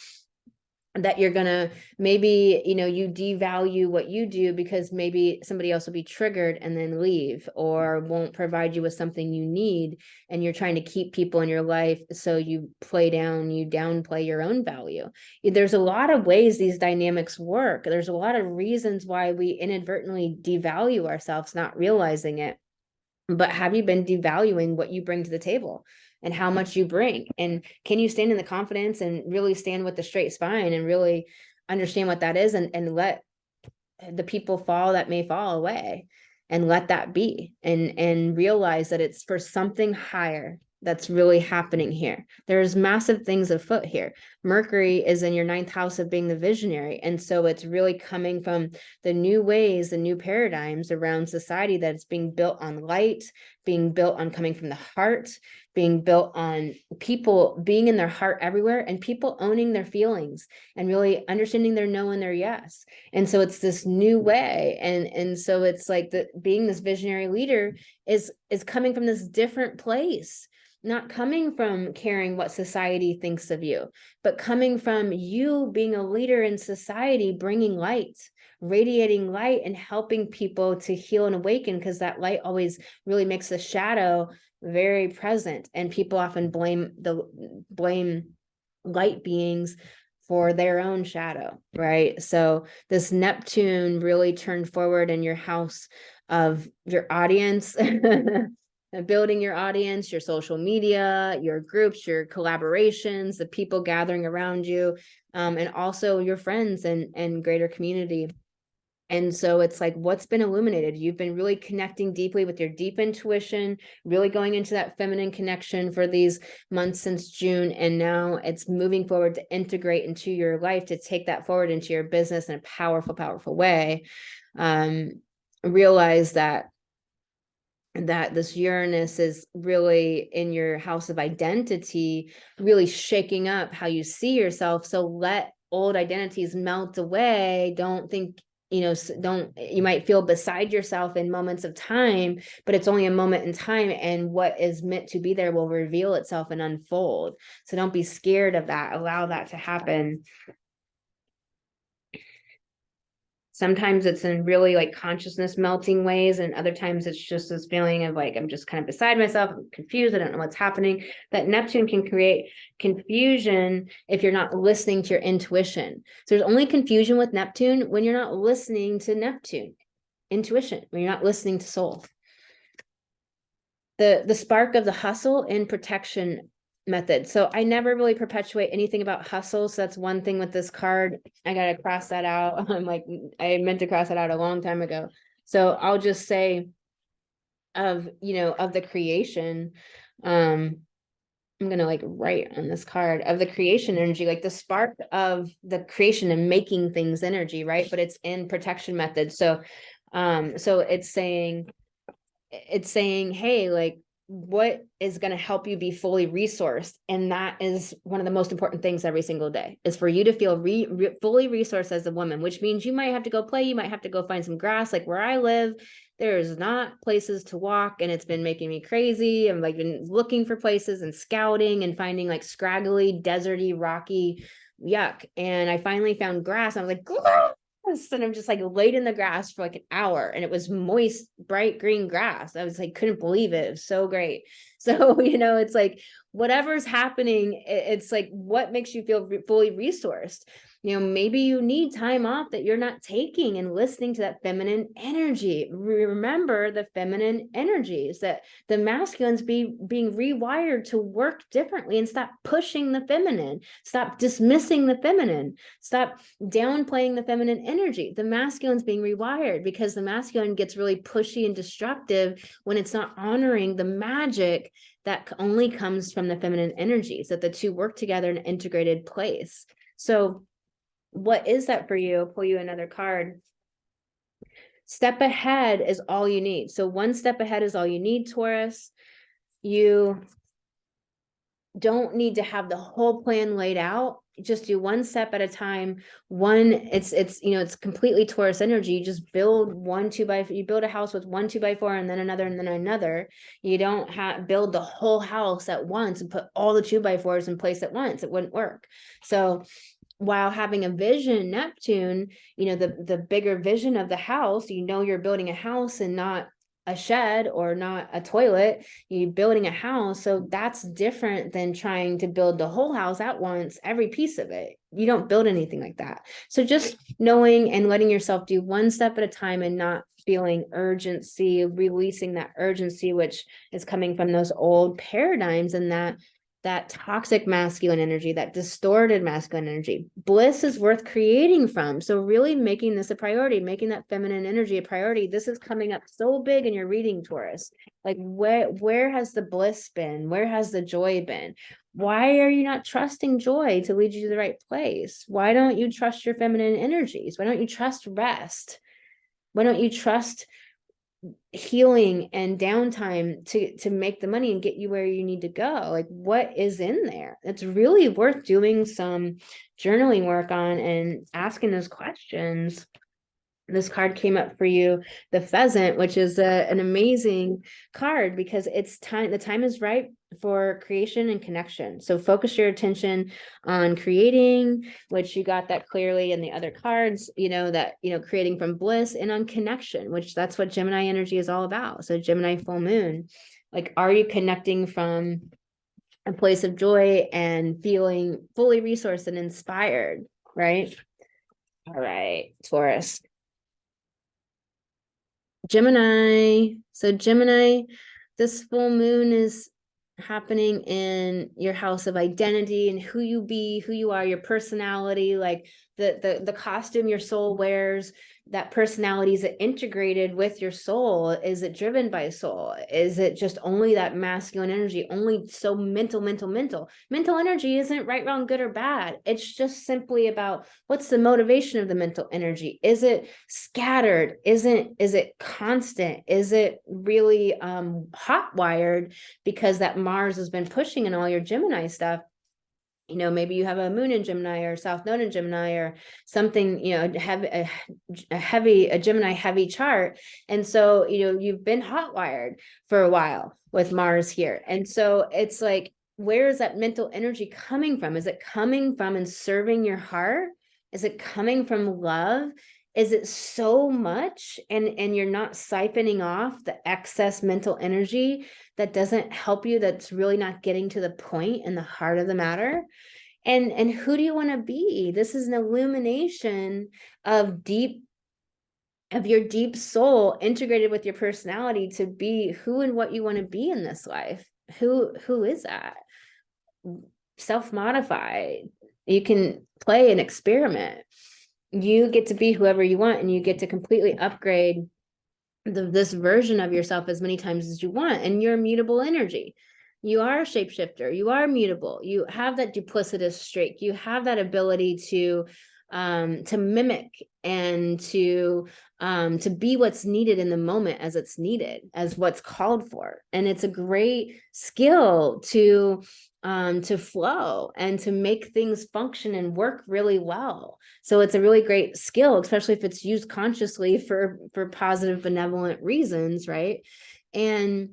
you're gonna, maybe you devalue what you do because maybe somebody else will be triggered and then leave, or won't provide you with something you need, and you're trying to keep people in your life, so you downplay your own value. There's a lot of ways these dynamics work. There's a lot of reasons why we inadvertently devalue ourselves, not realizing it. But have you been devaluing what you bring to the table and how much you bring? And can you stand in the confidence and really stand with the straight spine and really understand what that is, and let the people fall that may fall away, and let that be, and realize that it's for something higher that's really happening here. There's massive things afoot here. Mercury is in your 9th house of being the visionary. And so it's really coming from the new ways, the new paradigms around society that's being built on light, being built on coming from the heart, being built on people being in their heart everywhere, and people owning their feelings and really understanding their no and their yes. And so it's this new way. And so it's like being this visionary leader is coming from this different place, not coming from caring what society thinks of you, but coming from you being a leader in society, bringing light, radiating light, and helping people to heal and awaken, because that light always really makes the shadow very present. And people often blame light beings for their own shadow, right? So this Neptune really turned forward in your house of your audience, building your audience, your social media, your groups, your collaborations, the people gathering around you, and also your friends and greater community. And so it's like, what's been illuminated? You've been really connecting deeply with your deep intuition, really going into that feminine connection for these months since June. And now it's moving forward to integrate into your life, to take that forward into your business in a powerful, powerful way. Realize that this Uranus is really in your house of identity, really shaking up how you see yourself. So let old identities melt away. Don't think, you might feel beside yourself in moments of time, but it's only a moment in time, and what is meant to be there will reveal itself and unfold. So don't be scared of that. Allow that to happen. Sometimes it's in really like consciousness melting ways, and other times it's just this feeling of like, I'm just kind of beside myself, I'm confused, I don't know what's happening. That Neptune can create confusion if you're not listening to your intuition. So there's only confusion with Neptune when you're not listening to Neptune intuition, when you're not listening to soul. The spark of the hustle and protection method. So I never really perpetuate anything about hustle. So that's one thing with this card. I got to cross that out. I'm like, I meant to cross that out a long time ago. So I'll just say of the creation. I'm going to like write on this card of the creation energy, like the spark of the creation and making things energy, right? But it's in protection method. So it's saying, hey, like, what is going to help you be fully resourced. And that is one of the most important things every single day, is for you to feel fully resourced as a woman, which means you might have to go play. You might have to go find some grass. Like where I live, there's not places to walk, and it's been making me crazy. I'm like been looking for places and scouting and finding like scraggly, deserty, rocky, yuck. And I finally found grass. I was like, grass. And I'm just like laid in the grass for like an hour, and it was moist, bright green grass. I was like, couldn't believe it. It was so great. So, it's like whatever's happening, it's like what makes you feel fully resourced. Maybe you need time off that you're not taking and listening to that feminine energy. Remember the feminine energies, that the masculines being rewired to work differently, and stop pushing the feminine, stop dismissing the feminine, stop downplaying the feminine energy. The masculine's being rewired, because the masculine gets really pushy and destructive when it's not honoring the magic that only comes from the feminine energies, that the two work together in an integrated place. So what is that for you? I'll pull you another card. Step ahead is all you need. So one step ahead is all you need, Taurus. You don't need to have the whole plan laid out. Just do one step at a time. It's completely Taurus energy. You just build you build a house with 1 2x4, and then another, and then another. You don't build the whole house at once and put all the 2x4s in place at once. It wouldn't work. So while having a vision, Neptune, the bigger vision of the house, you're building a house and not a shed or not a toilet. You're building a house. So that's different than trying to build the whole house at once, every piece of it. You don't build anything like that. So just knowing and letting yourself do one step at a time, and not feeling urgency, releasing that urgency, which is coming from those old paradigms, and that toxic masculine energy, that distorted masculine energy. Bliss is worth creating from. So really making this a priority, making that feminine energy a priority. This is coming up so big in your reading, Taurus. Like where has the bliss been? Where has the joy been? Why are you not trusting joy to lead you to the right place? Why don't you trust your feminine energies? Why don't you trust rest? Why don't you trust healing and downtime to make the money and get you where you need to go? Like, what is in there? It's really worth doing some journaling work on and asking those questions. This card came up for you, the pheasant, which is an amazing card, because it's time. The time is right for creation and connection. So focus your attention on creating, which you got that clearly in the other cards, creating from bliss, and on connection, which that's what Gemini energy is all about. So Gemini full moon, like, are you connecting from a place of joy and feeling fully resourced and inspired, right? All right, Taurus. Gemini. So Gemini, this full moon is happening in your house of identity and who you are, your personality, like the costume your soul wears. That personality, is it integrated with your soul? Is it driven by soul? Is it just only that masculine energy, only so mental energy? Isn't right, wrong, good or bad. It's just simply about what's the motivation of the mental energy. Is it scattered? Is it constant? Is it really hot wired because that Mars has been pushing in all your Gemini stuff? Maybe you have a moon in Gemini or South Node in Gemini or something, have a Gemini heavy chart. And so, you've been hot wired for a while with Mars here. And so it's like, where is that mental energy coming from? Is it coming from and serving your heart? Is it coming from love? Is it so much and you're not siphoning off the excess mental energy that doesn't help you, that's really not getting to the point and the heart of the matter? And who do you want to be? This is an illumination of your deep soul integrated with your personality to be who and what you want to be in this life. Who is that? Self-modify. You can play and experiment. You get to be whoever you want, and you get to completely upgrade this version of yourself as many times as you want. And you're mutable energy. You are a shapeshifter. You are mutable. You have that duplicitous streak. You have that ability to to mimic and to be what's needed in the moment as it's needed, as what's called for. And it's a great skill to flow and to make things function and work really well. So it's a really great skill, especially if it's used consciously for positive, benevolent reasons, right? And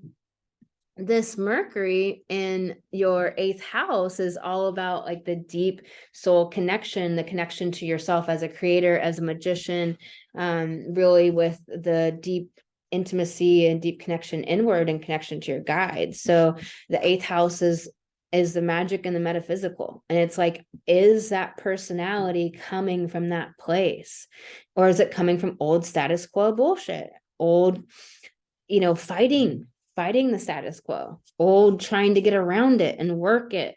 this Mercury in your 8th house is all about like the deep soul connection, the connection to yourself as a creator, as a magician, really with the deep intimacy and deep connection inward and connection to your guides. So the 8th house is the magic and the metaphysical. And it's like, is that personality coming from that place? Or is it coming from old status quo bullshit? Old, fighting the status quo, old trying to get around it and work it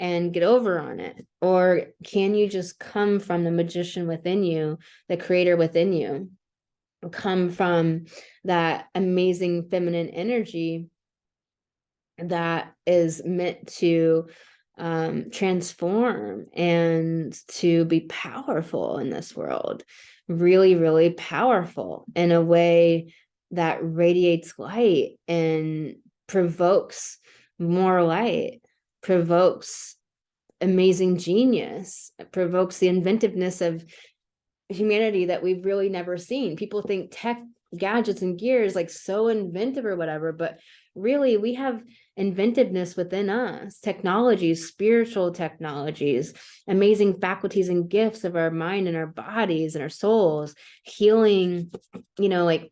and get over on it? Or can you just come from the magician within you, the creator within you, come from that amazing feminine energy that is meant to transform and to be powerful in this world, really, really powerful in a way that radiates light and provokes more light, provokes amazing genius, provokes the inventiveness of humanity that we've really never seen. People think tech, gadgets, and gears like so inventive or whatever, but really we have inventiveness within us, technologies, spiritual technologies, amazing faculties and gifts of our mind and our bodies and our souls, healing, like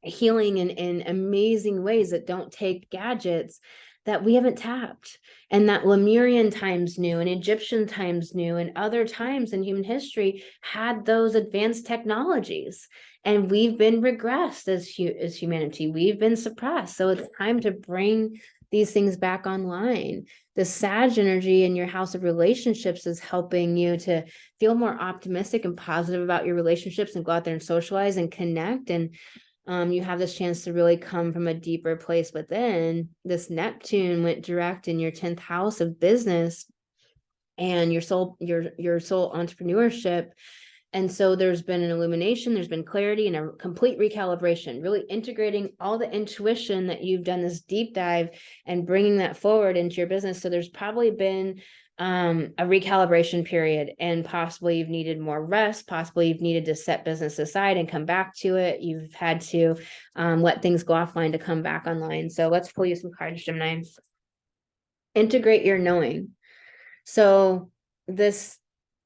healing in amazing ways that don't take gadgets that we haven't tapped, and that Lemurian times knew, and Egyptian times knew, and other times in human history had those advanced technologies. And we've been regressed as humanity. We've been suppressed. So it's time to bring these things back online. The Sag energy in your house of relationships is helping you to feel more optimistic and positive about your relationships and go out there and socialize and connect. And you have this chance to really come from a deeper place within. This Neptune went direct in your 10th house of business and your soul entrepreneurship. And so there's been an illumination, there's been clarity and a complete recalibration, really integrating all the intuition that you've done this deep dive and bringing that forward into your business. So there's probably been a recalibration period, and possibly you've needed more rest, possibly you've needed to set business aside and come back to it. You've had to let things go offline to come back online. So let's pull you some cards, Gemini. Integrate your knowing. So this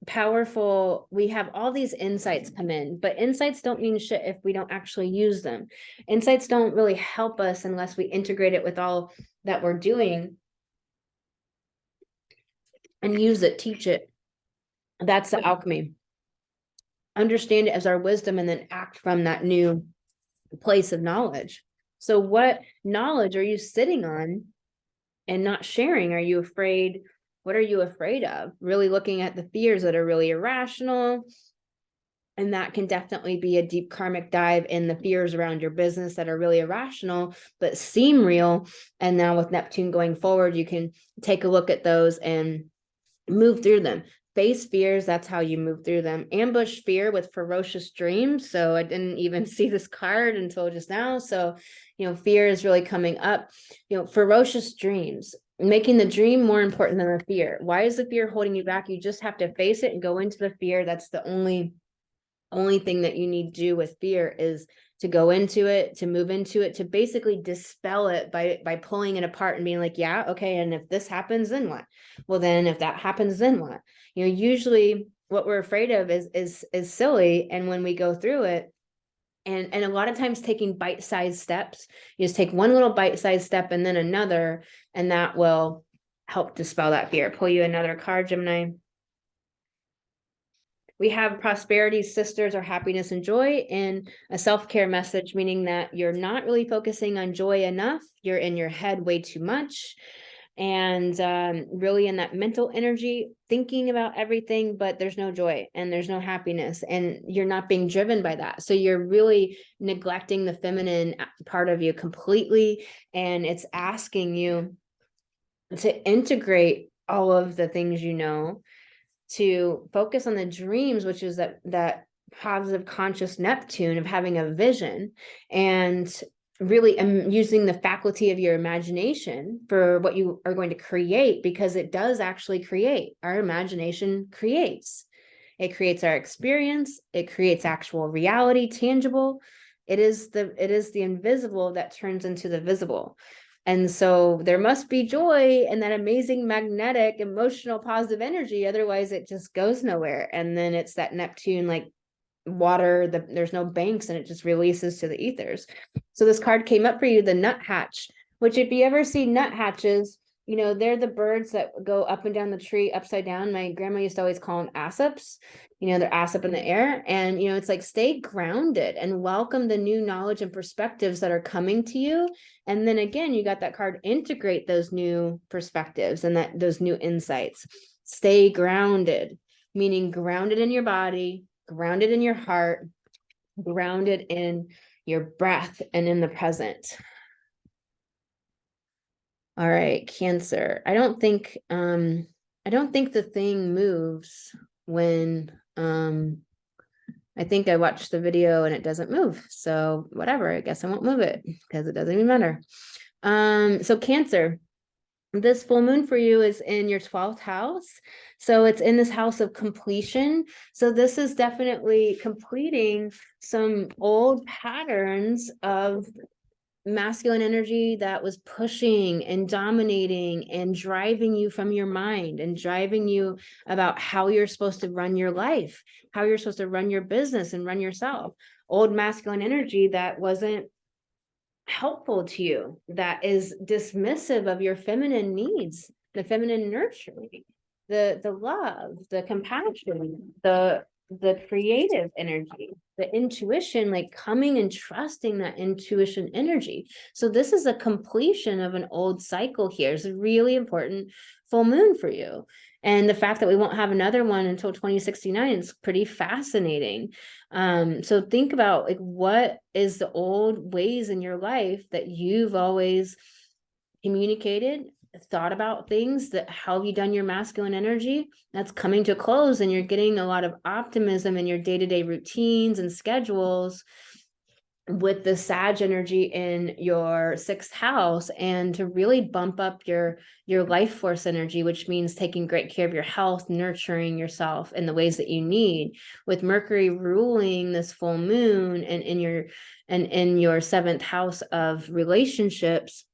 powerful, we have all these insights come in, but insights don't mean shit if we don't actually use them. Insights don't really help us unless we integrate it with all that we're doing and use it, teach it. That's the alchemy. Understand it as our wisdom and then act from that new place of knowledge. So what knowledge are you sitting on and not sharing? Are you afraid? What are you afraid of? Really looking at the fears that are really irrational. And that can definitely be a deep karmic dive in the fears around your business that are really irrational, but seem real. And now with Neptune going forward, you can take a look at those and move through them. Face fears, that's how you move through them. Ambush fear with ferocious dreams. So I didn't even see this card until just now. So, fear is really coming up. Ferocious dreams, making the dream more important than the fear. Why is the fear holding you back? You just have to face it and go into the fear. That's the only thing that you need to do with fear, is to go into it, to move into it, to basically dispel it by pulling it apart and being like, yeah, okay, and if this happens, then what? Well, then if that happens, then what? Usually what we're afraid of is silly. And when we go through it, and a lot of times taking bite-sized steps, you just take one little bite-sized step and then another, and that will help dispel that fear. Pull you another card, Gemini. We have prosperity, sisters, or happiness and joy, and a self-care message, meaning that you're not really focusing on joy enough. You're in your head way too much, and really in that mental energy, thinking about everything, but there's no joy and there's no happiness, and you're not being driven by that. So you're really neglecting the feminine part of you completely, and it's asking you to integrate all of the things to focus on the dreams, which is that positive conscious Neptune of having a vision, and really using the faculty of your imagination for what you are going to create, because it does actually create. Our imagination creates. It creates our experience. It creates actual reality, tangible. It is the invisible that turns into the visible. And so there must be joy in that amazing magnetic, emotional, positive energy. Otherwise, it just goes nowhere. And then it's that Neptune, like water, there's no banks, and it just releases to the ethers. So this card came up for you, the nuthatch, which if you ever see nuthatches, you know, they're the birds that go up and down the tree upside down. My grandma used to always call them assups. You know, they're assup in the air. And, you know, it's like, stay grounded and welcome the new knowledge and perspectives that are coming to you. And then again, you got that card, integrate those new perspectives and those new insights. Stay grounded, meaning grounded in your body, grounded in your heart, grounded in your breath and in the present. All right, Cancer. I don't think the thing moves when I think I watched the video and it doesn't move. So whatever, I guess I won't move it because it doesn't even matter. So Cancer, this full moon for you is in your 12th house. So it's in this house of completion. So this is definitely completing some old patterns of masculine energy that was pushing and dominating and driving you from your mind and driving you about how you're supposed to run your life, how you're supposed to run your business and run yourself. Old masculine energy that wasn't helpful to you, that is dismissive of your feminine needs, the feminine nurturing, the love, the compassion, the creative energy, the intuition, like coming and trusting that intuition energy. So this is a completion of an old cycle here. It's a really important full moon for you. And the fact that we won't have another one until 2069 is pretty fascinating. So think about, like, what is the old ways in your life that you've always communicated, thought about things, that how have you done your masculine energy that's coming to a close, and you're getting a lot of optimism in your day-to-day routines and schedules with the Sag energy in your 6th house, and to really bump up your life force energy, which means taking great care of your health, nurturing yourself in the ways that you need, with Mercury ruling this full moon and in your 7th house of relationships.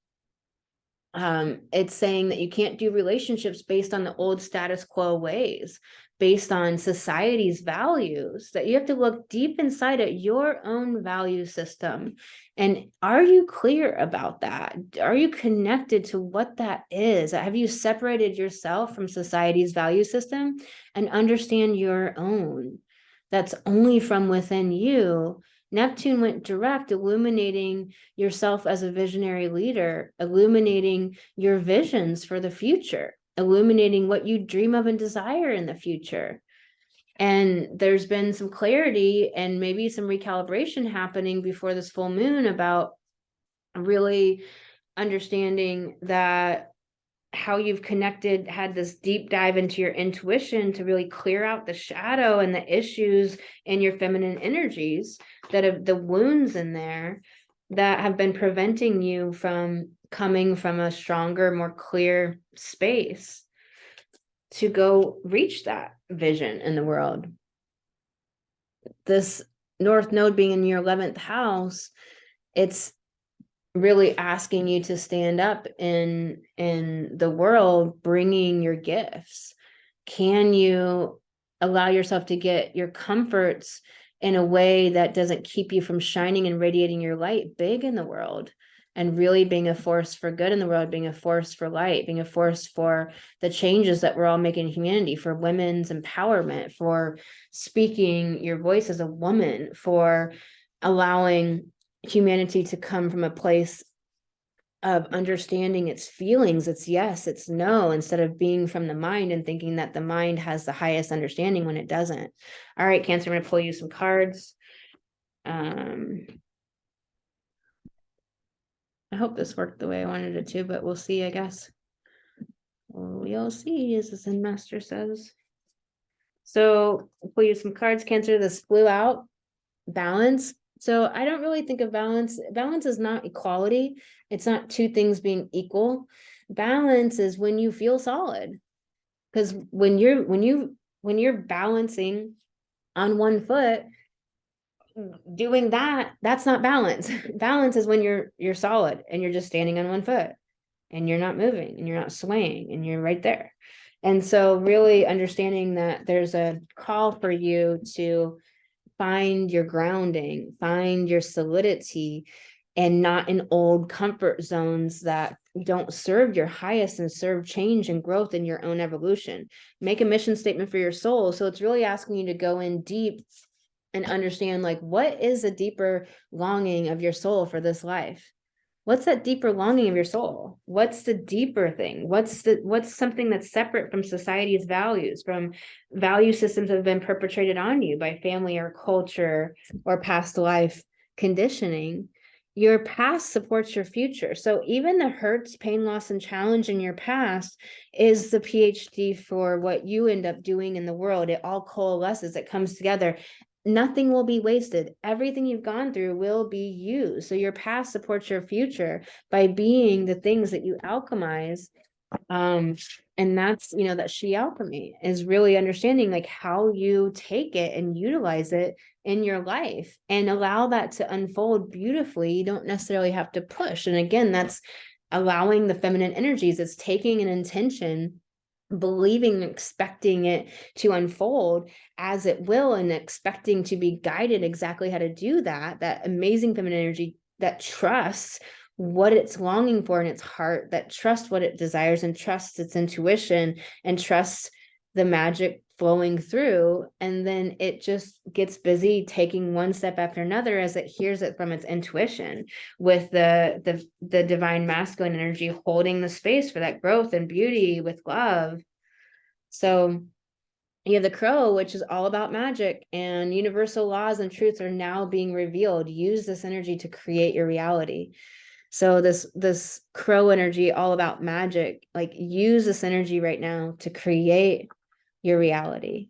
It's saying that you can't do relationships based on the old status quo ways, based on society's values, that you have to look deep inside at your own value system. And are you clear about that? Are you connected to what that is? Have you separated yourself from society's value system and understand your own? That's only from within you. Neptune went direct, illuminating yourself as a visionary leader, illuminating your visions for the future, illuminating what you dream of and desire in the future. And there's been some clarity and maybe some recalibration happening before this full moon about really understanding that how you've connected, had this deep dive into your intuition to really clear out the shadow and the issues in your feminine energies, that have the wounds in there that have been preventing you from coming from a stronger, more clear space to go reach that vision in the world. This North Node being in your 11th house, it's really asking you to stand up in the world, bringing your gifts. Can you allow yourself to get your comforts in a way that doesn't keep you from shining and radiating your light big in the world, and really being a force for good in the world, being a force for light, being a force for the changes that we're all making in humanity, for women's empowerment, for speaking your voice as a woman, for allowing humanity to come from a place of understanding its feelings, its yes, its no, instead of being from the mind and thinking that the mind has the highest understanding when it doesn't. All right, Cancer, I'm going to pull you some cards. I hope this worked the way I wanted it to, but we'll see, I guess. We'll see, as the Zen Master says. So I'll pull you some cards, Cancer. This flew out. Balance. So I don't really think of balance. Balance is not equality. It's not two things being equal. Balance is when you feel solid. Because when you're balancing on one foot, doing that, that's not balance. Balance is when you're solid and you're just standing on one foot and you're not moving and you're not swaying and you're right there. And so really understanding that there's a call for you to find your grounding, find your solidity, and not in old comfort zones that don't serve your highest and serve change and growth in your own evolution. Make a mission statement for your soul. So it's really asking you to go in deep and understand, like, what is the deeper longing of your soul for this life? What's that deeper longing of your soul? What's the deeper thing? What's something that's separate from society's values, from value systems that have been perpetrated on you by family or culture or past life conditioning? Your past supports your future. So even the hurts, pain, loss, and challenge in your past is the PhD for what you end up doing in the world. It all coalesces, it comes together. Nothing will be wasted. Everything you've gone through will be used. So your past supports your future by being the things that you alchemize. And that's, that she alchemy is really understanding like how you take it and utilize it in your life and allow that to unfold beautifully. You don't necessarily have to push. And again, that's allowing the feminine energies. It's taking an intention, believing, expecting it to unfold as it will, and expecting to be guided exactly how to do that amazing feminine energy that trusts what it's longing for in its heart, that trusts what it desires and trusts its intuition and trusts the magic flowing through. And then it just gets busy taking one step after another as it hears it from its intuition, with the divine masculine energy holding the space for that growth and beauty with love. So you have the crow, which is all about magic, and universal laws and truths are now being revealed. Use this energy to create your reality. So this crow energy, all about magic, like use this energy right now to create your reality.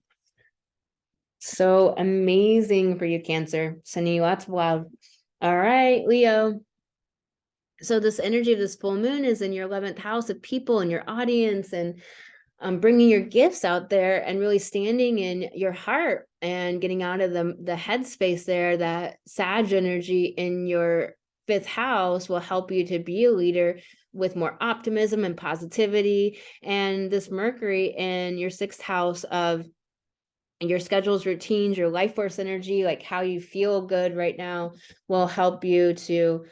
So amazing for you, Cancer. Sending you lots of love. All right, Leo. So this energy of this full moon is in your 11th house of people and your audience, and bringing your gifts out there and really standing in your heart and getting out of the headspace there. That Sag energy in your 5th house will help you to be a leader with more optimism and positivity. And this Mercury in your 6th house of your schedules, routines, your life force energy, like how you feel good right now, will help you to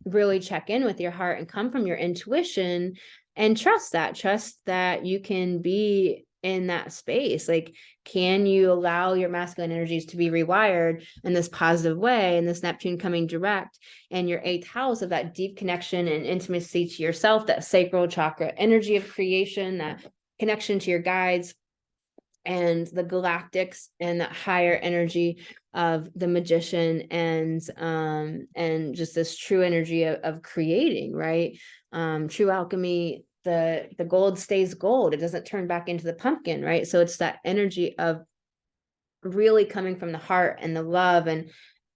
really check in with your heart and come from your intuition and trust that you can be in that space. Like, can you allow your masculine energies to be rewired in this positive way? And this Neptune coming direct in your 8th house of that deep connection and intimacy to yourself, that sacral chakra energy of creation, that connection to your guides and the galactics, and that higher energy of the magician, and just this true energy of creating, right? True alchemy, the gold stays gold. It doesn't turn back into the pumpkin, right? So it's that energy of really coming from the heart and the love and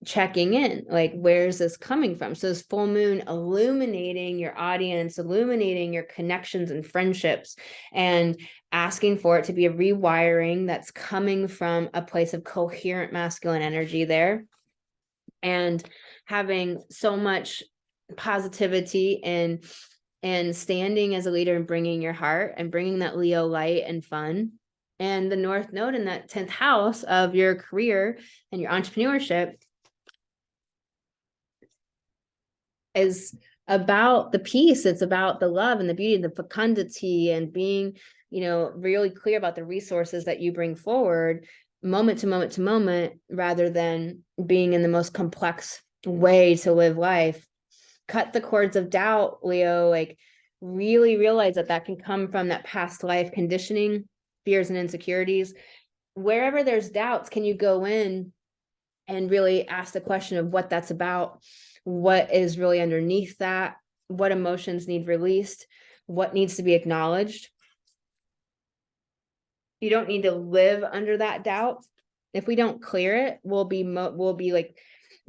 checking in, like, where's this coming from? So this full moon illuminating your audience, illuminating your connections and friendships, and asking for it to be a rewiring that's coming from a place of coherent masculine energy there, and having so much positivity and standing as a leader and bringing your heart and bringing that Leo light and fun. And the North Node in that 10th house of your career and your entrepreneurship is about the peace. It's about the love and the beauty and the fecundity, and being, really clear about the resources that you bring forward moment to moment to moment, rather than being in the most complex way to live life. Cut the cords of doubt, Leo. Like, really realize that can come from that past life conditioning, fears and insecurities. Wherever there's doubts, can you go in and really ask the question of what that's about? What is really underneath that? What emotions need released? What needs to be acknowledged? You don't need to live under that doubt. If we don't clear it, we'll be like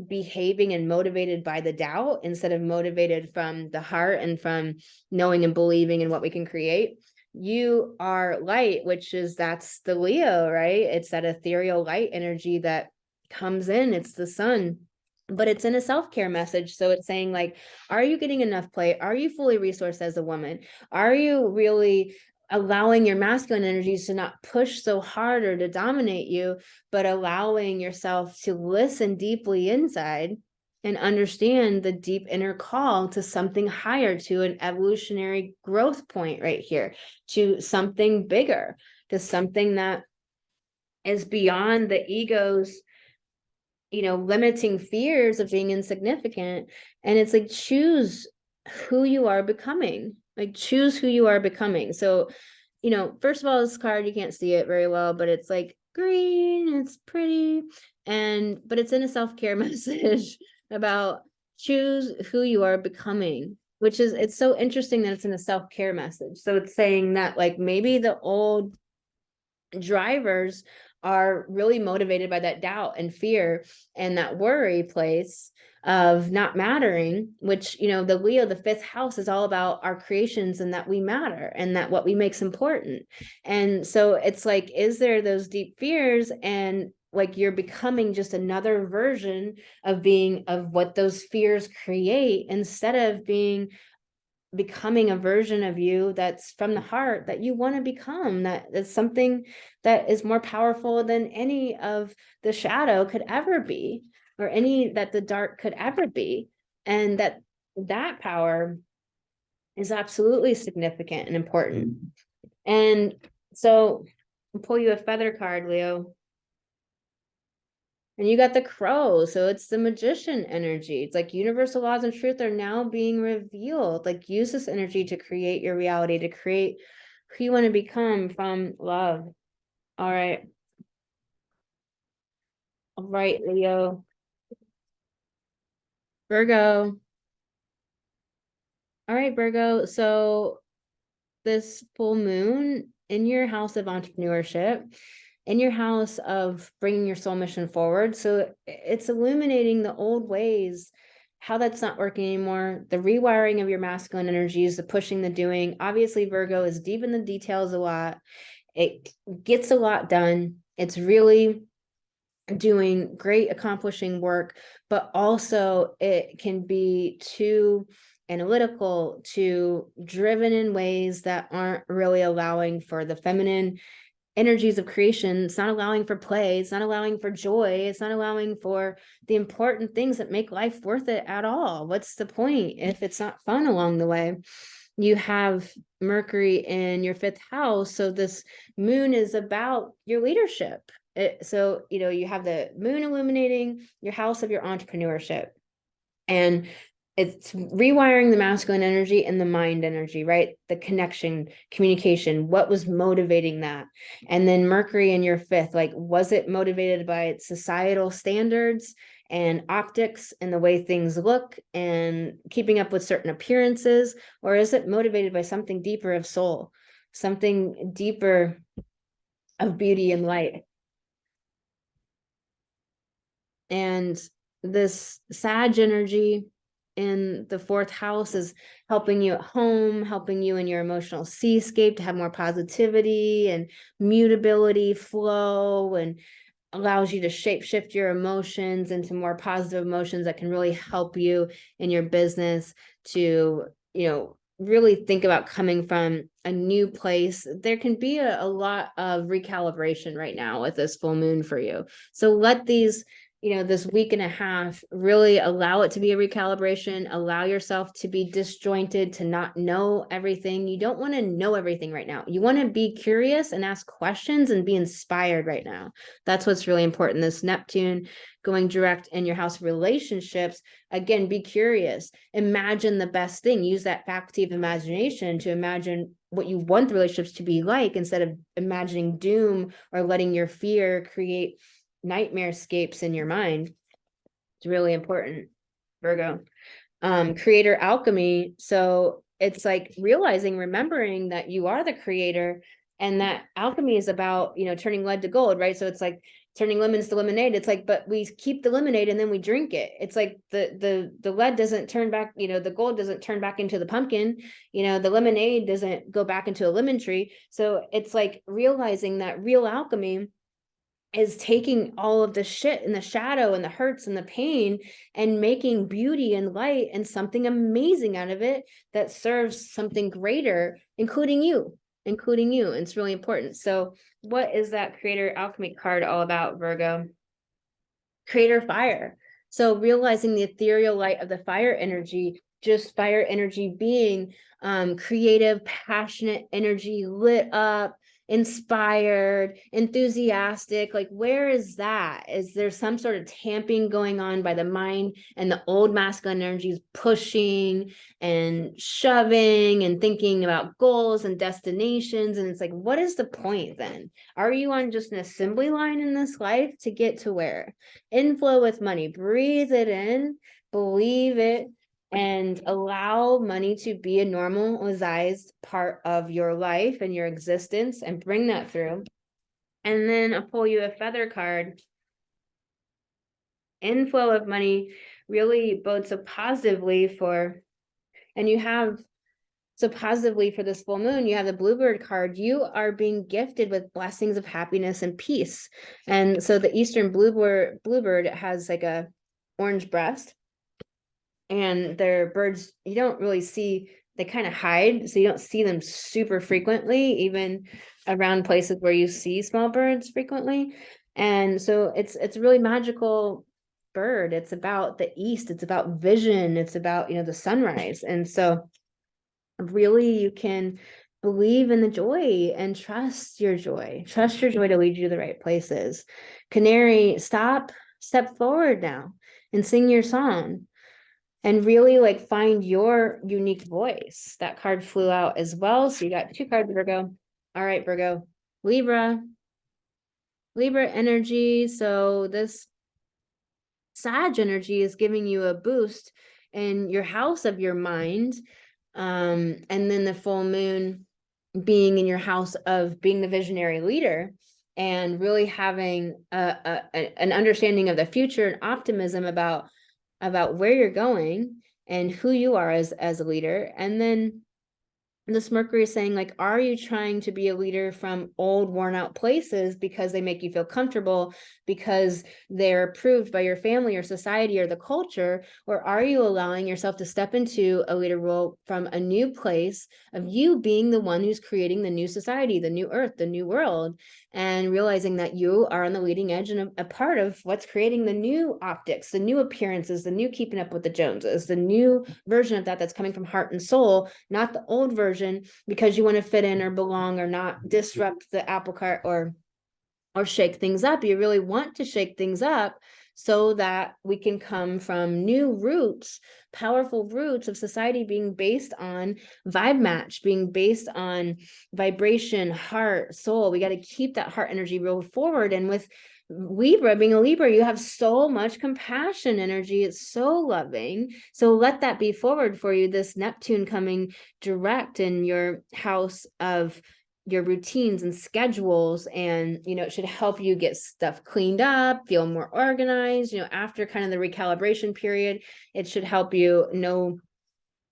behaving and motivated by the doubt instead of motivated from the heart and from knowing and believing in what we can create. You are light, which is, that's the Leo, right? It's that ethereal light energy that comes in. It's the sun, but it's in a self-care message. So it's saying like, are you getting enough play? Are you fully resourced as a woman? Are you really allowing your masculine energies to not push so hard or to dominate you, but allowing yourself to listen deeply inside and understand the deep inner call to something higher, to an evolutionary growth point right here, to something bigger, to something that is beyond the ego's, limiting fears of being insignificant. And it's like, choose who you are becoming. Like, choose who you are becoming. So, first of all, this card, you can't see it very well, but it's like green, it's pretty, but it's in a self-care message about choose who you are becoming, which is, it's so interesting that it's in a self-care message. So it's saying that like maybe the old drivers are really motivated by that doubt and fear and that worry place of not mattering, which, the Leo, the fifth house, is all about our creations and that we matter and that what we make's important. And so it's like, is there those deep fears, and like you're becoming just another version of what those fears create, instead of becoming a version of you that's from the heart that you want to become, that's something that is more powerful than any of the shadow could ever be, or any that the dark could ever be. And that power is absolutely significant and important. And so I'll pull you a feather card, Leo. And you got the crow, so it's the magician energy. It's like universal laws and truth are now being revealed. Like, use this energy to create your reality, to create who you want to become from love. All right. All right, Leo. Virgo. All right, Virgo. So this full moon in your house of entrepreneurship, in your house of bringing your soul mission forward. So it's illuminating the old ways, how that's not working anymore, the rewiring of your masculine energies, the pushing, the doing. Obviously, Virgo is deep in the details a lot. It gets a lot done. It's really doing great, accomplishing work, but also it can be too analytical, too driven in ways that aren't really allowing for the feminine energies of creation. It's not allowing for play. It's not allowing for joy. It's not allowing for the important things that make life worth it at all. What's the point if it's not fun along the way? You have Mercury in your fifth house. So this moon is about your leadership. So, you have the moon illuminating your house of your entrepreneurship. And it's rewiring the masculine energy and the mind energy, right? The connection, communication, what was motivating that? And then Mercury in your fifth, like, was it motivated by societal standards and optics and the way things look and keeping up with certain appearances? Or is it motivated by something deeper of soul, something deeper of beauty and light? And this Sag energy in the fourth house is helping you at home, helping you in your emotional seascape to have more positivity and mutability, flow, and allows you to shape shift your emotions into more positive emotions that can really help you in your business to, really think about coming from a new place. There can be a lot of recalibration right now with this full moon for you. So let these, this week and a half, really allow it to be a recalibration. Allow yourself to be disjointed, to not know everything. You don't want to know everything right now. You want to be curious and ask questions and be inspired right now. That's what's really important. This Neptune going direct in your house of relationships, again, be curious. Imagine the best thing. Use that faculty of imagination to imagine what you want the relationships to be like, instead of imagining doom or letting your fear create nightmare scapes in your mind. It's really important, Virgo. Creator alchemy. So it's like remembering that you are the creator, And that alchemy is about, turning lead to gold, right? So it's like turning lemons to lemonade. It's like, but we keep the lemonade and then we drink it. It's like the lead doesn't turn back, the gold doesn't turn back into the pumpkin, the lemonade doesn't go back into a lemon tree. So it's like realizing that real alchemy is taking all of the shit and the shadow and the hurts and the pain and making beauty and light and something amazing out of it that serves something greater, including you. It's really important. So what is that creator alchemy card all about, Virgo? Creator fire. So realizing the ethereal light of the fire energy, just fire energy being creative, passionate energy, lit up, inspired, enthusiastic. Like, where is that? Is there some sort of tamping going on by the mind, and the old masculine energy is pushing and shoving and thinking about goals and destinations? And it's like, what is the point then? Are you on just an assembly line in this life to get to where? Inflow with money, breathe it in, believe it, and allow money to be a normalized part of your life and your existence, and bring that through. And then I'll pull you a feather card. Inflow of money really bodes so positively for, and you have so positively for this full moon, you have the bluebird card. You are being gifted with blessings of happiness and peace. And so the Eastern bluebird has like a orange breast, and they're birds you don't really see. They kind of hide, so you don't see them super frequently, even around places where you see small birds frequently. And so it's a really magical bird. It's about the east, it's about vision, it's about the sunrise. And so really you can believe in the joy and trust your joy to lead you to the right places. Canary, step forward now and sing your song, and really like find your unique voice. That card flew out as well. So you got 2 cards, Virgo. All right, Virgo. Libra energy. So this Sag energy is giving you a boost in your house of your mind. And then the full moon being in your house of being the visionary leader, and really having an understanding of the future and optimism about where you're going and who you are as a leader. And then this Mercury is saying, like, are you trying to be a leader from old, worn out places because they make you feel comfortable, because they're approved by your family or society or the culture? Or are you allowing yourself to step into a leader role from a new place of you being the one who's creating the new society, the new earth, the new world, and realizing that you are on the leading edge and a part of what's creating the new optics, the new appearances, the new keeping up with the Joneses, the new version of that's coming from heart and soul, not the old version because you want to fit in or belong or not disrupt the apple cart or shake things up. You really want to shake things up so that we can come from new roots, powerful roots of society being based on vibe match, being based on vibration, heart, soul. We got to keep that heart energy rolled forward. And with Libra, being a Libra, you have so much compassion energy. It's so loving. So let that be forward for you. This Neptune coming direct in your house of your routines and schedules, and it should help you get stuff cleaned up, feel more organized. After kind of the recalibration period, it should help you know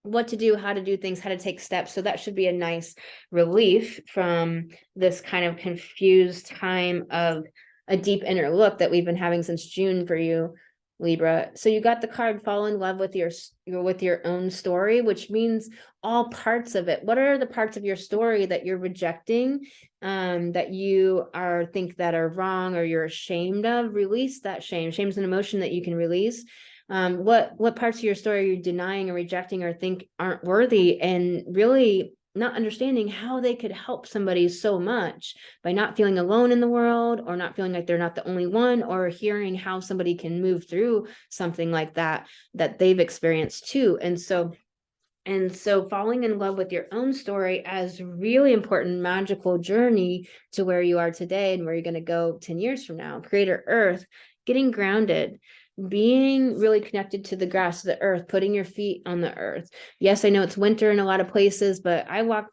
what to do, how to do things, how to take steps. So that should be a nice relief from this kind of confused time of a deep inner look that we've been having since June for you, Libra. So you got the card fall in love with your own story, which means all parts of it. What are the parts of your story that you're rejecting, that you think that are wrong or you're ashamed of? Release that shame. Shame is an emotion that you can release. What parts of your story are you denying or rejecting or think aren't worthy, and really not understanding how they could help somebody so much by not feeling alone in the world, or not feeling like they're not the only one, or hearing how somebody can move through something like that they've experienced too. And so falling in love with your own story as really important, magical journey to where you are today and where you're going to go 10 years from now. Creator Earth, getting grounded, being really connected to the grass, the earth, putting your feet on the earth. Yes, I know it's winter in a lot of places, but I walk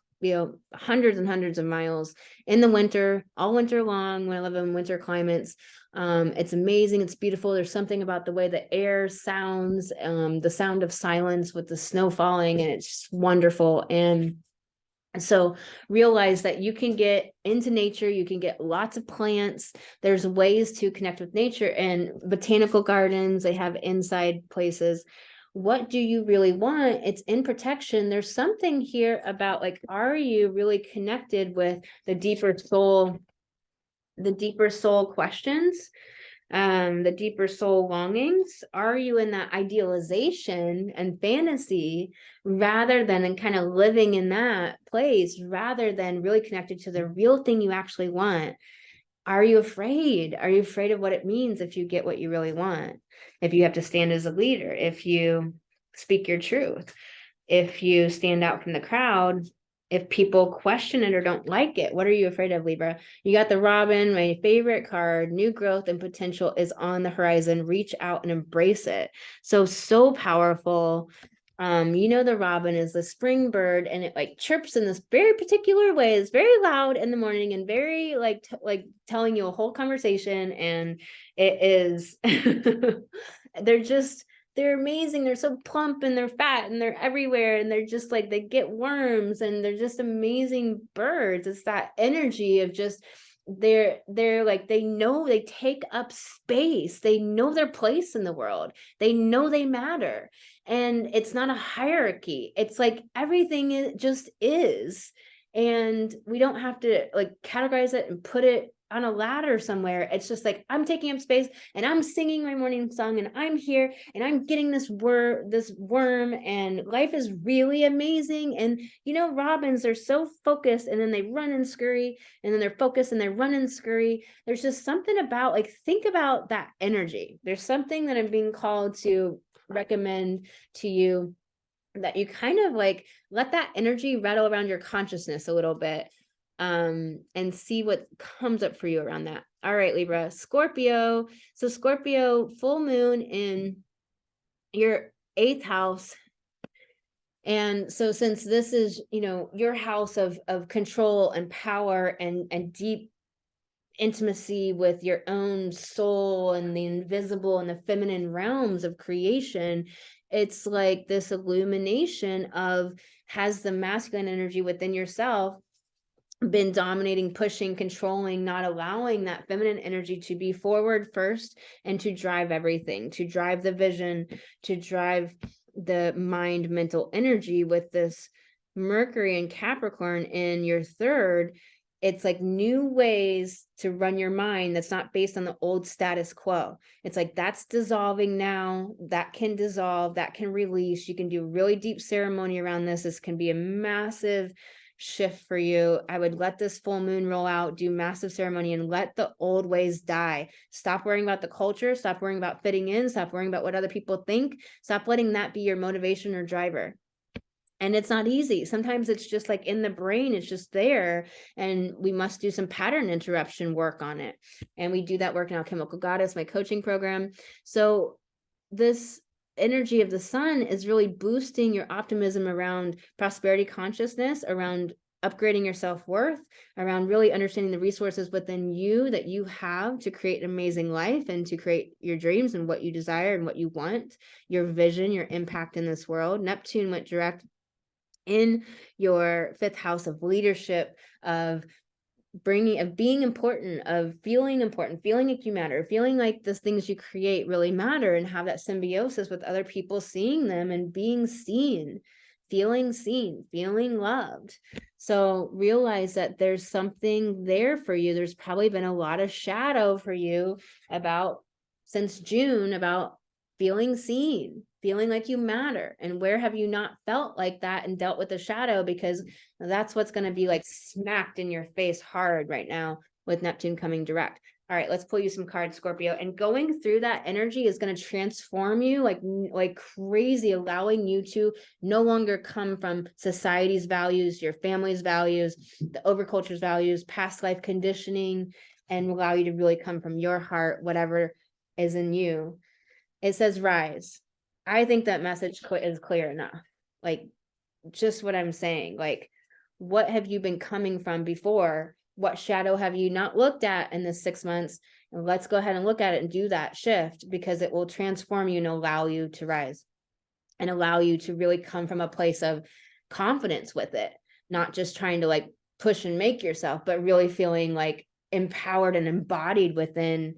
hundreds and hundrds of miles in the winter, all winter long, when I live in winter climates. It's amazing. It's beautiful. There's something about the way the air sounds, the sound of silence with the snow falling, and it's just wonderful. And so realize that you can get into nature, you can get lots of plants. There's ways to connect with nature, and botanical gardens, they have inside places. What do you really want? It's in protection. There's something here about, like, are you really connected with the deeper soul questions, the deeper soul longings? Are you in that idealization and fantasy rather than in kind of living in that place, rather than really connected to the real thing you actually want? Are you afraid? Are you afraid of what it means if you get what you really want? If you have to stand as a leader, if you speak your truth, if you stand out from the crowd, if people question it or don't like it? What are you afraid of, Libra? You got the Robin, my favorite card. New growth and potential is on the horizon. Reach out and embrace it. So powerful. The Robin is the spring bird, and it like chirps in this very particular way. It's very loud in the morning and very like telling you a whole conversation. And it is they're amazing. They're so plump and they're fat and they're everywhere, and they're just like, they get worms, and they're just amazing birds. It's that energy of just, they're like, they know they take up space. They know their place in the world. They know they matter. And it's not a hierarchy. It's like everything just is. And we don't have to like categorize it and put it on a ladder somewhere. It's just like, I'm taking up space and I'm singing my morning song and I'm here and I'm getting this worm, and life is really amazing. And robins are so focused, and then they run and scurry, and then they're focused and they run and scurry. There's just something about, like, think about that energy. There's something that I'm being called to recommend to you, that you kind of like let that energy rattle around your consciousness a little bit, and see what comes up for you around that. All right, Libra. Scorpio. So Scorpio, full moon in your 8th house. And so since this is, your house of control and power and deep intimacy with your own soul and the invisible and the feminine realms of creation, it's like this illumination of, has the masculine energy within yourself been dominating, pushing, controlling, not allowing that feminine energy to be forward first and to drive everything, to drive the vision, to drive the mind mental energy? With this Mercury and Capricorn in your 3rd, it's like new ways to run your mind that's not based on the old status quo. It's like, that's dissolving now. That can dissolve, that can release. You can do really deep ceremony around this. This can be a massive shift for you. I would let this full moon roll out, do massive ceremony, and let the old ways die. Stop worrying about the culture. Stop worrying about fitting in. Stop worrying about what other people think. Stop letting that be your motivation or driver. And it's not easy. Sometimes it's just like in the brain, it's just there. And we must do some pattern interruption work on it. And we do that work in Alchemical Goddess, my coaching program. So this energy of the sun is really boosting your optimism around prosperity consciousness, around upgrading your self-worth, around really understanding the resources within you that you have to create an amazing life and to create your dreams and what you desire and what you want, your vision, your impact in this world. Neptune went direct in your 5th house of leadership, of being important, of feeling important, feeling like you matter, feeling like the things you create really matter, and have that symbiosis with other people, seeing them and being seen, feeling loved. So realize that there's something there for you. There's probably been a lot of shadow for you since June, about feeling seen, feeling like you matter. And where have you not felt like that and dealt with the shadow? Because that's what's going to be like smacked in your face hard right now with Neptune coming direct. All right, let's pull you some cards, Scorpio. And going through that energy is going to transform you like crazy, allowing you to no longer come from society's values, your family's values, the overculture's values, past life conditioning, and allow you to really come from your heart, whatever is in you. It says rise. I think that message is clear enough. Like, just what I'm saying, like, What have you been coming from before? What shadow have you not looked at in this 6 months? And let's go ahead and look at it and do that shift, because it will transform you and allow you to rise and allow you to really come from a place of confidence with it, not just trying to like push and make yourself, but really feeling like empowered and embodied within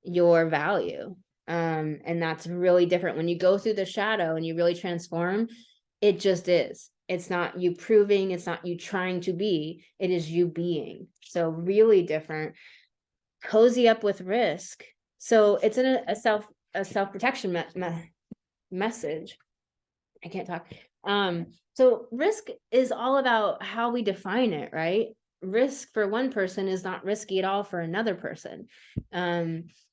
your value. And that's really different when you go through the shadow and you really transform. It just is. It's not you proving, it's not you trying to be, it is you being. So really different. Cozy up with risk. So it's in a self-protection message. I can't talk. So risk is all about how we define it, right? Risk for one person is not risky at all for another person.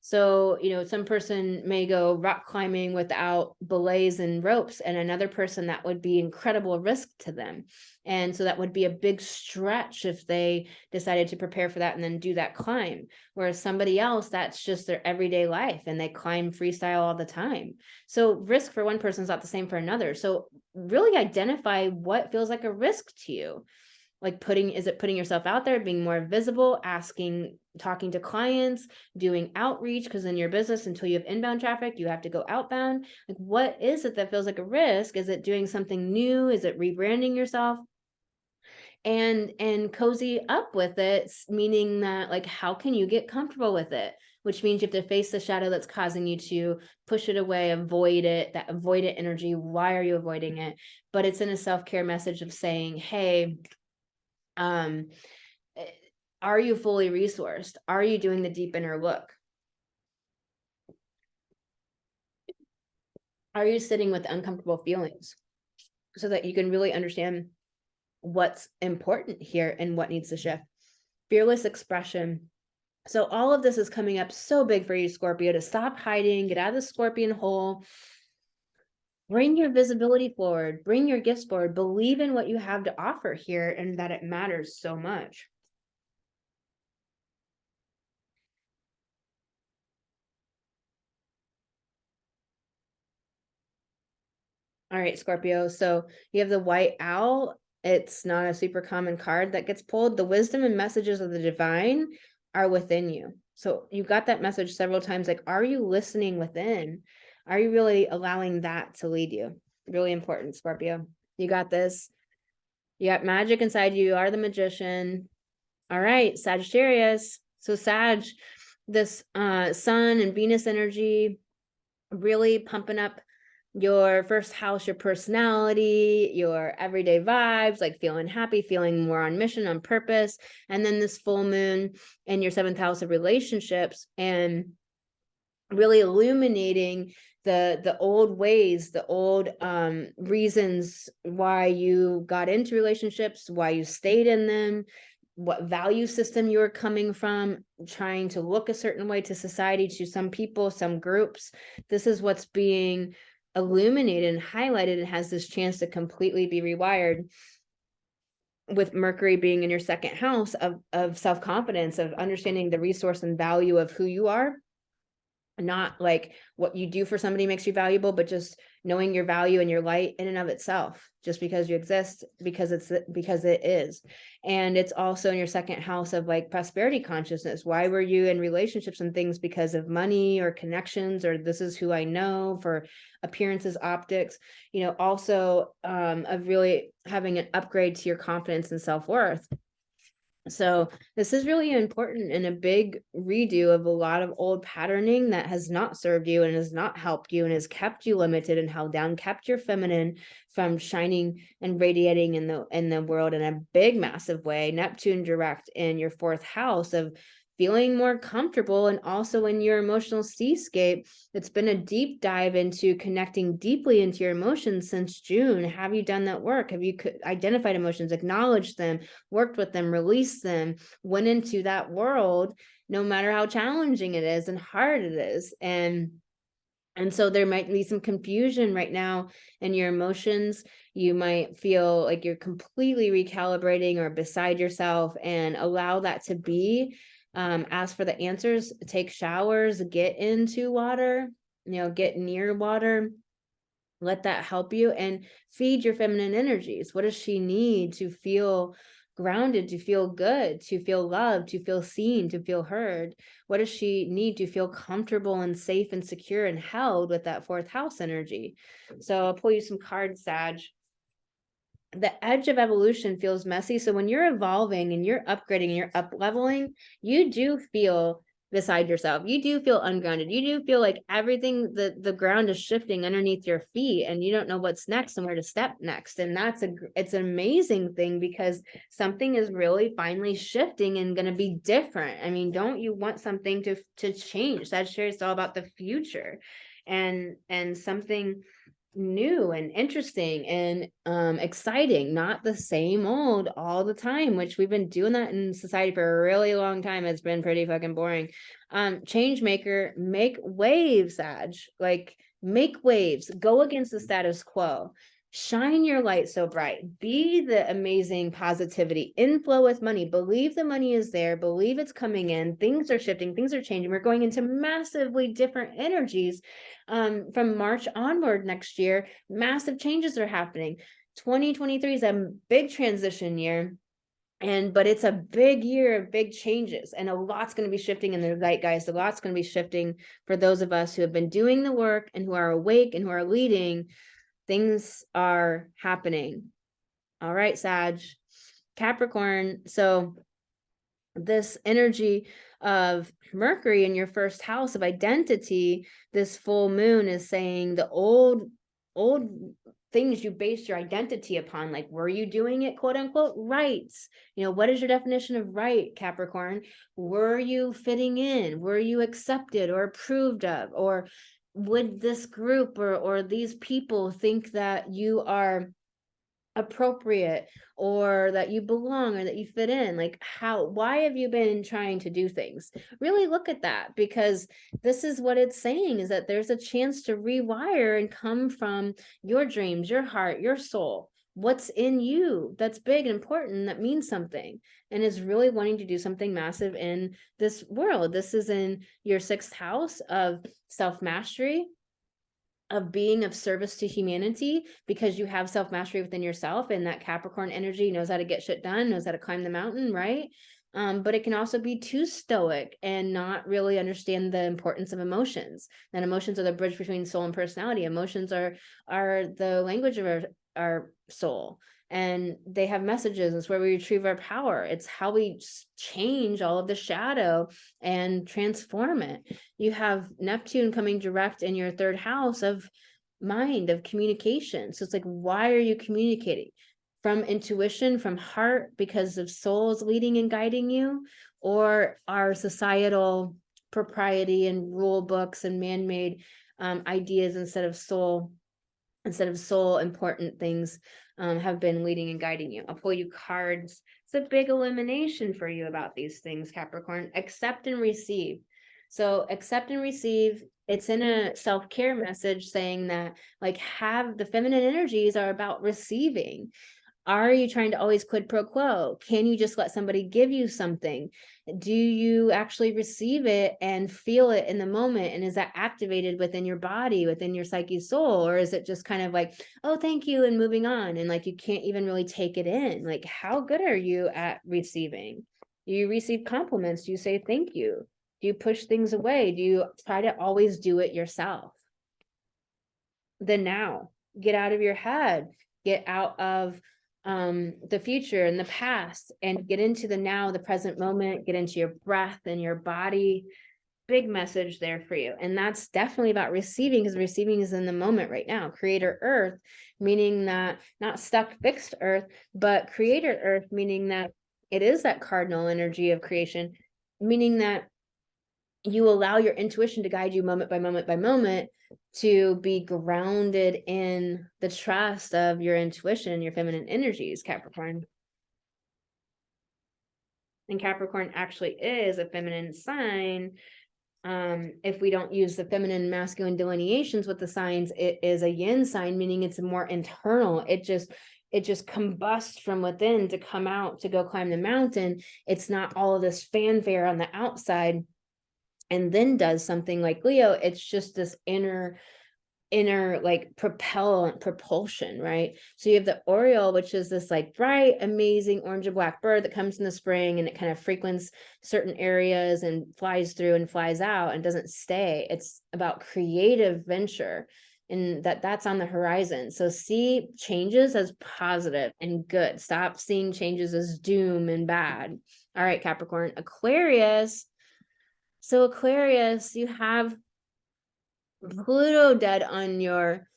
So, you know, some person may go rock climbing without belays and ropes, and another person that would be incredible risk to them. And so that would be a big stretch if they decided to prepare for that and then do that climb. Whereas somebody else, that's just their everyday life and they climb freestyle all the time. So risk for one person is not the same for another. So really identify what feels like a risk to you. Like is it putting yourself out there, being more visible, talking to clients, doing outreach, because in your business, until you have inbound traffic, you have to go outbound. Like, what is it that feels like a risk? Is it doing something new? Is it rebranding yourself? And cozy up with it, meaning that like, how can you get comfortable with it? Which means you have to face the shadow that's causing you to push it away, avoid it, that avoid it energy. Why are you avoiding it? But it's in a self-care message of saying, hey, are you fully resourced? Are you doing the deep inner look? Are you sitting with uncomfortable feelings so that you can really understand what's important here and what needs to shift? Fearless expression. So all of this is coming up so big for you, Scorpio, to stop hiding, get out of the scorpion hole, bring your visibility forward, bring your gifts forward, believe in what you have to offer here and that it matters so much. All right, Scorpio. So you have the white owl. It's not a super common card that gets pulled. The wisdom and messages of the divine are within you. So you got that message several times. Like, are you listening within? Are you really allowing that to lead you? Really important, Scorpio. You got this. You got magic inside you. You are the magician. All right, Sagittarius. So Sag, this Sun and Venus energy, really pumping up your first house, your personality, your everyday vibes, like feeling happy, feeling more on mission, on purpose. And then this full moon in your 7th house of relationships, and really illuminating the old ways, the old reasons why you got into relationships, why you stayed in them, what value system you were coming from, trying to look a certain way to society, to some people, some groups. This is what's being illuminated and highlighted and has this chance to completely be rewired, with Mercury being in your 2nd house of self-confidence, of understanding the resource and value of who you are. Not like what you do for somebody makes you valuable, but just knowing your value and your light in and of itself, just because you exist, because it is. And it's also in your 2nd house of like prosperity consciousness. Why were you in relationships and things? Because of money or connections, or this is who I know, for appearances, optics, you know, also of really having an upgrade to your confidence and self-worth. So this is really important and a big redo of a lot of old patterning that has not served you and has not helped you and has kept you limited and held down, kept your feminine from shining and radiating in the world in a big, massive way. Neptune direct in your 4th house of feeling more comfortable, and also in your emotional seascape. It's been a deep dive into connecting deeply into your emotions since June. Have you done that work? Have you identified emotions, acknowledged them, worked with them, released them, went into that world, no matter how challenging it is and hard it is? And so there might be some confusion right now in your emotions. You might feel like you're completely recalibrating or beside yourself, and allow that to be. Ask for the answers, take showers, get into water, get near water, Let that help you, and feed your feminine energies. What does she need to feel grounded, to feel good, to feel loved, to feel seen, to feel heard? What does she need to feel comfortable and safe and secure and held with that fourth house energy? So I'll pull you some cards, Sag. The edge of evolution feels messy. So when you're evolving and you're upgrading and you're up leveling, you do feel beside yourself. You do feel ungrounded. You do feel like everything, the ground is shifting underneath your feet, and you don't know what's next and where to step next. And it's an amazing thing, because something is really finally shifting and going to be different. I mean, don't you want something to change? Sagittarius is all about the future, and something new and interesting and exciting, not the same old all the time, which we've been doing that in society for a really long time. It's been pretty fucking boring. Change maker, make waves, Sag. Like, make waves, go against the status quo, shine your light so bright, be the amazing positivity, inflow with money, believe the money is there, believe it's coming in, things are shifting, things are changing. We're going into massively different energies. From March onward next year, massive changes are happening. 2023 is a big transition year, but it's a big year of big changes, and a lot's going to be shifting in the zeitgeist. A lot's going to be shifting for those of us who have been doing the work and who are awake and who are leading. Things are happening. All right, Sag. Capricorn. So this energy of Mercury in your first house of identity, this full moon is saying the old things you based your identity upon, like, were you doing it, quote unquote, right? What is your definition of right, Capricorn? Were you fitting in? Were you accepted or approved of? Or would this group or these people think that you are appropriate, or that you belong, or that you fit in? Like, why have you been trying to do things? Really look at that, because this is what it's saying, is that there's a chance to rewire and come from your dreams, your heart, your soul, what's in you that's big and important, that means something, and is really wanting to do something massive in this world. This is in your sixth house of self-mastery, of being of service to humanity, because you have self-mastery within yourself, and that Capricorn energy knows how to get shit done, knows how to climb the mountain, right? But it can also be too stoic and not really understand the importance of emotions. And emotions are the bridge between soul and personality. Emotions are the language of our soul, and they have messages. It's where we retrieve our power. It's how we change all of the shadow and transform it. You have Neptune coming direct in your third house of mind, of communication. So it's like, why are you communicating? From intuition, from heart, because of souls leading and guiding you, or our societal propriety and rule books and man-made ideas instead of soul important things have been leading and guiding you. I'll pull you cards. It's a big elimination for you about these things, Capricorn. Accept and receive. So accept and receive. It's in a self-care message saying that, like, have the feminine energies are about receiving. Are you trying to always quid pro quo? Can you just let somebody give you something? Do you actually receive it and feel it in the moment? And is that activated within your body, within your psyche soul? Or is it just kind of like, oh, thank you, and moving on? And like, you can't even really take it in. Like, how good are you at receiving? Do you receive compliments? Do you say thank you? Do you push things away? Do you try to always do it yourself? The now. Get out of your head. Get out of the future and the past, and get into the now, the present moment. Get into your breath and your body. Big message there for you. And that's definitely about receiving, because receiving is in the moment right now. Creator Earth, meaning that not stuck fixed Earth, but Creator Earth, meaning that it is that cardinal energy of creation, meaning that you allow your intuition to guide you moment by moment by moment, to be grounded in the trust of your intuition, your feminine energies, Capricorn. And Capricorn actually is a feminine sign. If we don't use the feminine masculine delineations with the signs, it is a yin sign, meaning it's more internal. It just combusts from within to come out, to go climb the mountain. It's not all of this fanfare on the outside and then does something like Leo. It's just this inner inner like propulsion, right? So you have the Oriole, which is this like bright, amazing orange and black bird that comes in the spring, and it kind of frequents certain areas and flies through and flies out and doesn't stay. It's about creative venture, and that's on the horizon. So see changes as positive and good. Stop seeing changes as doom and bad. All right, Capricorn. Aquarius. So Aquarius, you have Pluto dead on your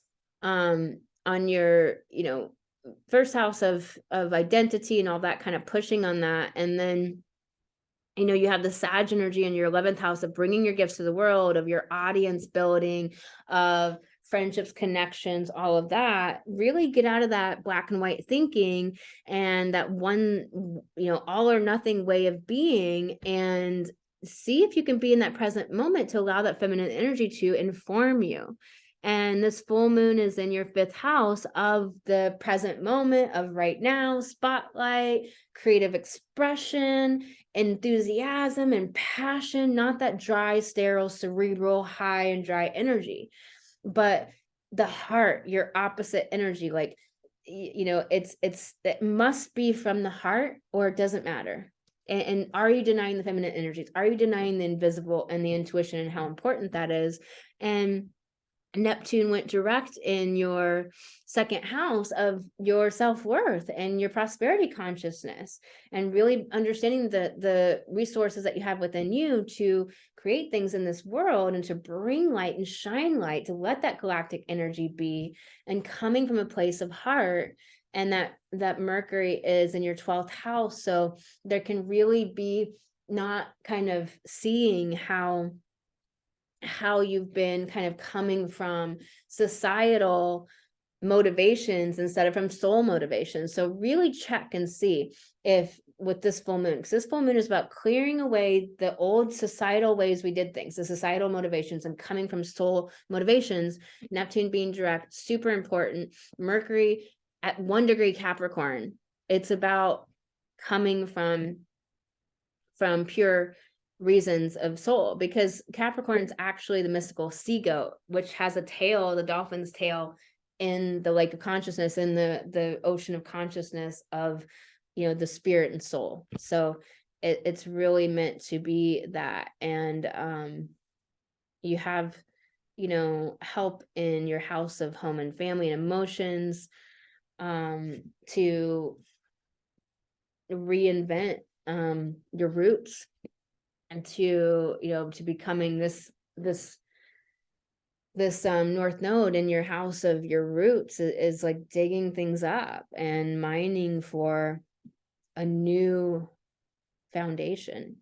first house of identity and all that, kind of pushing on that. And then you have the Sag energy in your 11th house of bringing your gifts to the world, of your audience building, of friendships, connections, all of that. Really get out of that black and white thinking and that one all or nothing way of being, and see if you can be in that present moment to allow that feminine energy to inform you. And this full moon is in your 5th house of the present moment, of right now, spotlight, creative expression, enthusiasm and passion, not that dry, sterile, cerebral, high and dry energy, but the heart, your opposite energy. Like, it must be from the heart, or it doesn't matter. And are you denying the feminine energies? Are you denying the invisible and the intuition and how important that is? And Neptune went direct in your 2nd house of your self-worth and your prosperity consciousness, and really understanding the resources that you have within you to create things in this world and to bring light and shine light, to let that galactic energy be, and coming from a place of heart. And that Mercury is in your 12th house. So there can really be not kind of seeing how you've been kind of coming from societal motivations instead of from soul motivations. So really check and see if with this full moon, because this full moon is about clearing away the old societal ways we did things, the societal motivations, and coming from soul motivations. Neptune being direct, super important. Mercury at 1 degree Capricorn, it's about coming from pure reasons of soul, because Capricorn is actually the mystical sea goat, which has a tail, the dolphin's tail, in the lake of consciousness, in the ocean of consciousness of the spirit and soul. So it's really meant to be that. And you have help in your house of home and family and emotions, to reinvent your roots, and to becoming this North Node in your house of your roots is like digging things up and mining for a new foundation.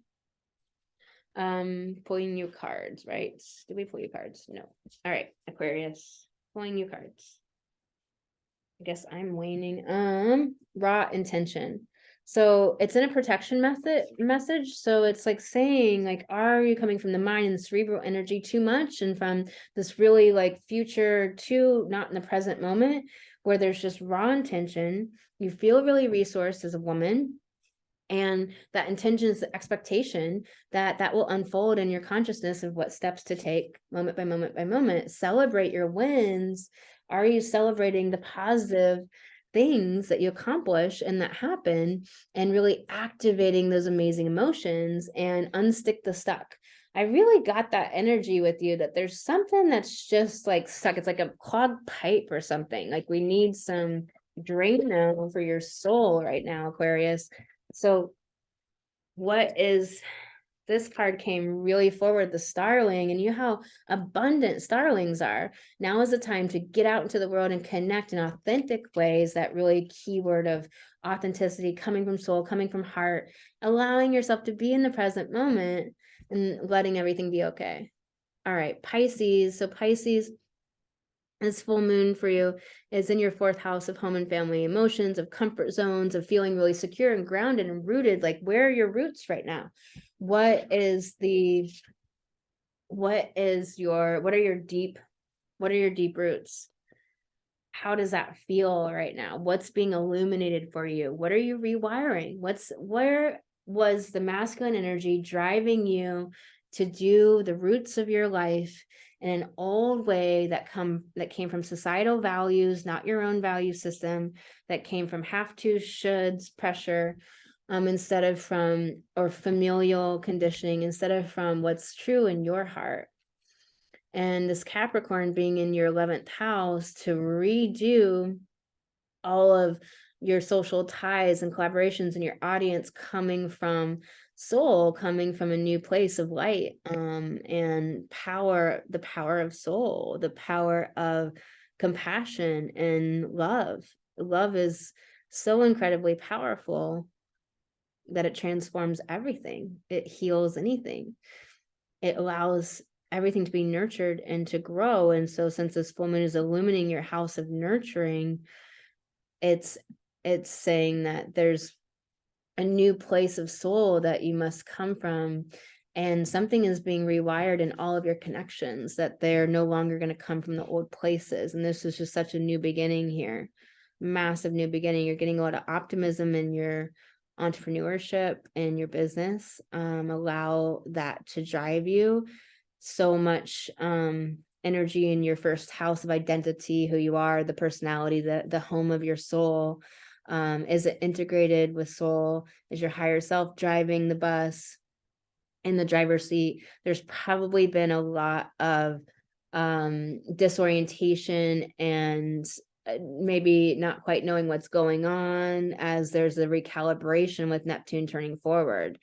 Pulling new cards, right? Did we pull you cards? No. All right, Aquarius, pulling new cards. I guess I'm waning. Raw intention. So it's in a protection message. So it's like saying, like, are you coming from the mind and the cerebral energy too much, and from this really like future to not in the present moment, where there's just raw intention? You feel really resourced as a woman, and that intention is the expectation that will unfold in your consciousness of what steps to take moment by moment by moment. Celebrate your wins. Are you celebrating the positive things that you accomplish and that happen, and really activating those amazing emotions and unstick the stuck? I really got that energy with you, that there's something that's just like stuck. It's like a clogged pipe or something. Like we need some Drano for your soul right now, Aquarius. So what is this card came really forward, the starling, and how abundant starlings are. Now is the time to get out into the world and connect in authentic ways. That really keyword of authenticity, coming from soul, coming from heart, allowing yourself to be in the present moment and letting everything be okay. All right, Pisces. So Pisces, this full moon for you is in your 4th house of home and family, emotions, of comfort zones, of feeling really secure and grounded and rooted. Like, where are your roots right now? What are your deep roots? How does that feel right now? What's being illuminated for you? What are you rewiring? Where was the masculine energy driving you to do the roots of your life in an old way that came from societal values, not your own value system, that came from have to, shoulds, pressure, instead of from, or familial conditioning, instead of from what's true in your heart. And this Capricorn being in your 11th house to redo all of your social ties and collaborations and your audience coming from soul, coming from a new place of light, and power, the power of soul, the power of compassion and love. Love is so incredibly powerful that it transforms everything. It heals anything. It allows everything to be nurtured and to grow. And so since this full moon is illuminating your house of nurturing, it's saying that there's a new place of soul that you must come from, and something is being rewired in all of your connections, that they're no longer going to come from the old places. And this is just such a new beginning here, massive new beginning. You're getting a lot of optimism in your entrepreneurship and your business. Allow that to drive you. So much energy in your first house of identity, who you are, the personality, the home of your soul. Is it integrated with soul? Is your higher self driving the bus in the driver's seat? There's probably been a lot of disorientation and maybe not quite knowing what's going on, as there's a recalibration with Neptune turning forward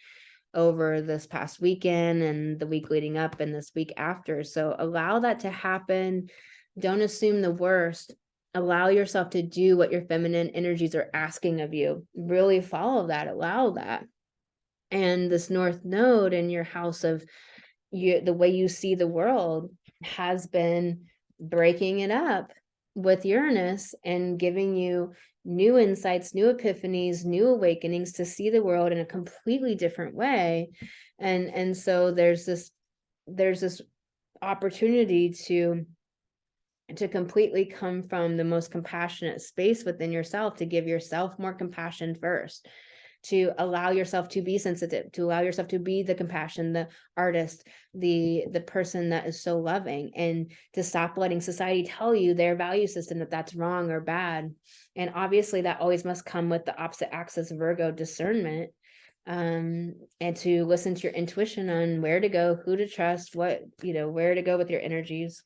over this past weekend and the week leading up and this week after. So allow that to happen. Don't assume the worst. Allow yourself to do what your feminine energies are asking of you. Really follow that, allow that. And this North Node in your house of the way you see the world has been breaking it up with Uranus and giving you new insights, new epiphanies, new awakenings to see the world in a completely different way. And so there's this opportunity to completely come from the most compassionate space within yourself, to give yourself more compassion first, to allow yourself to be sensitive, to allow yourself to be the compassion, the artist, the person that is so loving, and to stop letting society tell you their value system that that's wrong or bad. And obviously that always must come with the opposite axis Virgo discernment, and to listen to your intuition on where to go, who to trust, where to go with your energies.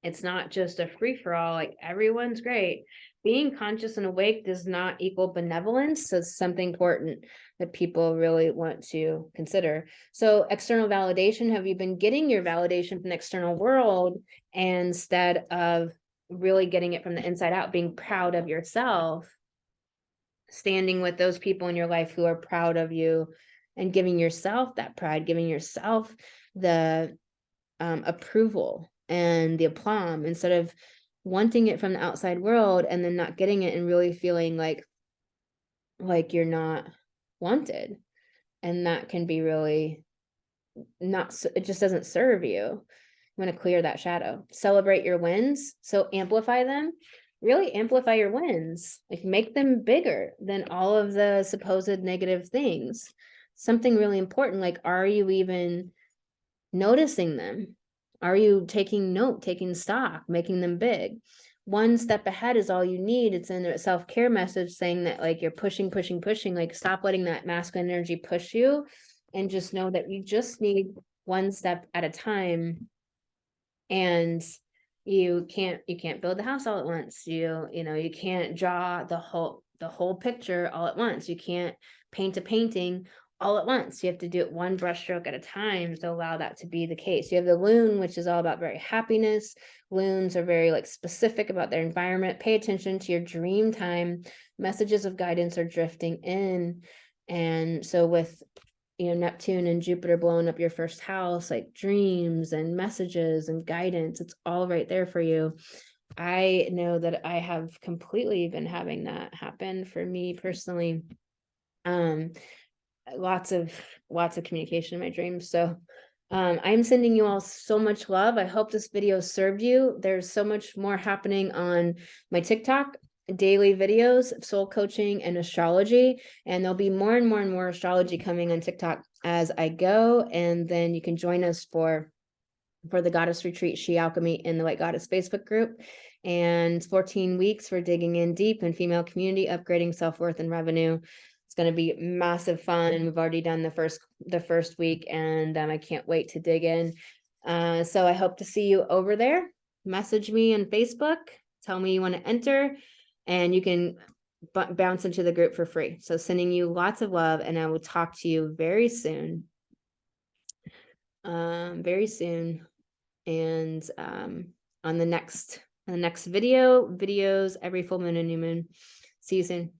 It's not just a free-for-all, like everyone's great. Being conscious and awake does not equal benevolence. So it's something important that people really want to consider. So external validation, have you been getting your validation from the external world instead of really getting it from the inside out, being proud of yourself, standing with those people in your life who are proud of you, and giving yourself that pride, giving yourself the approval and the aplomb, instead of wanting it from the outside world and then not getting it and really feeling like you're not wanted. And that can be really not, it just doesn't serve you. You want to clear that shadow. Celebrate your wins. So amplify them. Really amplify your wins. Like make them bigger than all of the supposed negative things. Something really important, like, are you even noticing them? Are you taking note, taking stock, making them big? One step ahead is all you need. It's in a self-care message saying that, like, you're pushing, like, stop letting that masculine energy push you, and just know that you just need one step at a time. And you can't build the house all at once. You can't draw the whole picture all at once. You can't paint a painting all at once. You have to do it one brushstroke at a time to allow that to be the case. You have the loon, which is all about very happiness. Loons are very specific about their environment. Pay attention to your dream time. Messages of guidance are drifting in. And so with Neptune and Jupiter blowing up your first house, like dreams and messages and guidance, it's all right there for you. I know that I have completely been having that happen for me personally. Lots of communication in my dreams. So I'm sending you all so much love. I hope this video served you. There's so much more happening on my TikTok, daily videos of soul coaching and astrology, and there'll be more and more and more astrology coming on TikTok as I go. And then you can join us for for the Goddess Retreat, She Alchemy in the White Goddess Facebook group. And 14 weeks for digging in deep in female community, upgrading self-worth and revenue. It's going to be massive fun. We've already done the first week, and I can't wait to dig in. So I hope to see you over there. Message me on Facebook. Tell me you want to enter, and you can bounce into the group for free. So sending you lots of love, and I will talk to you very soon. Very soon. And on the next videos every full moon and new moon. See you soon.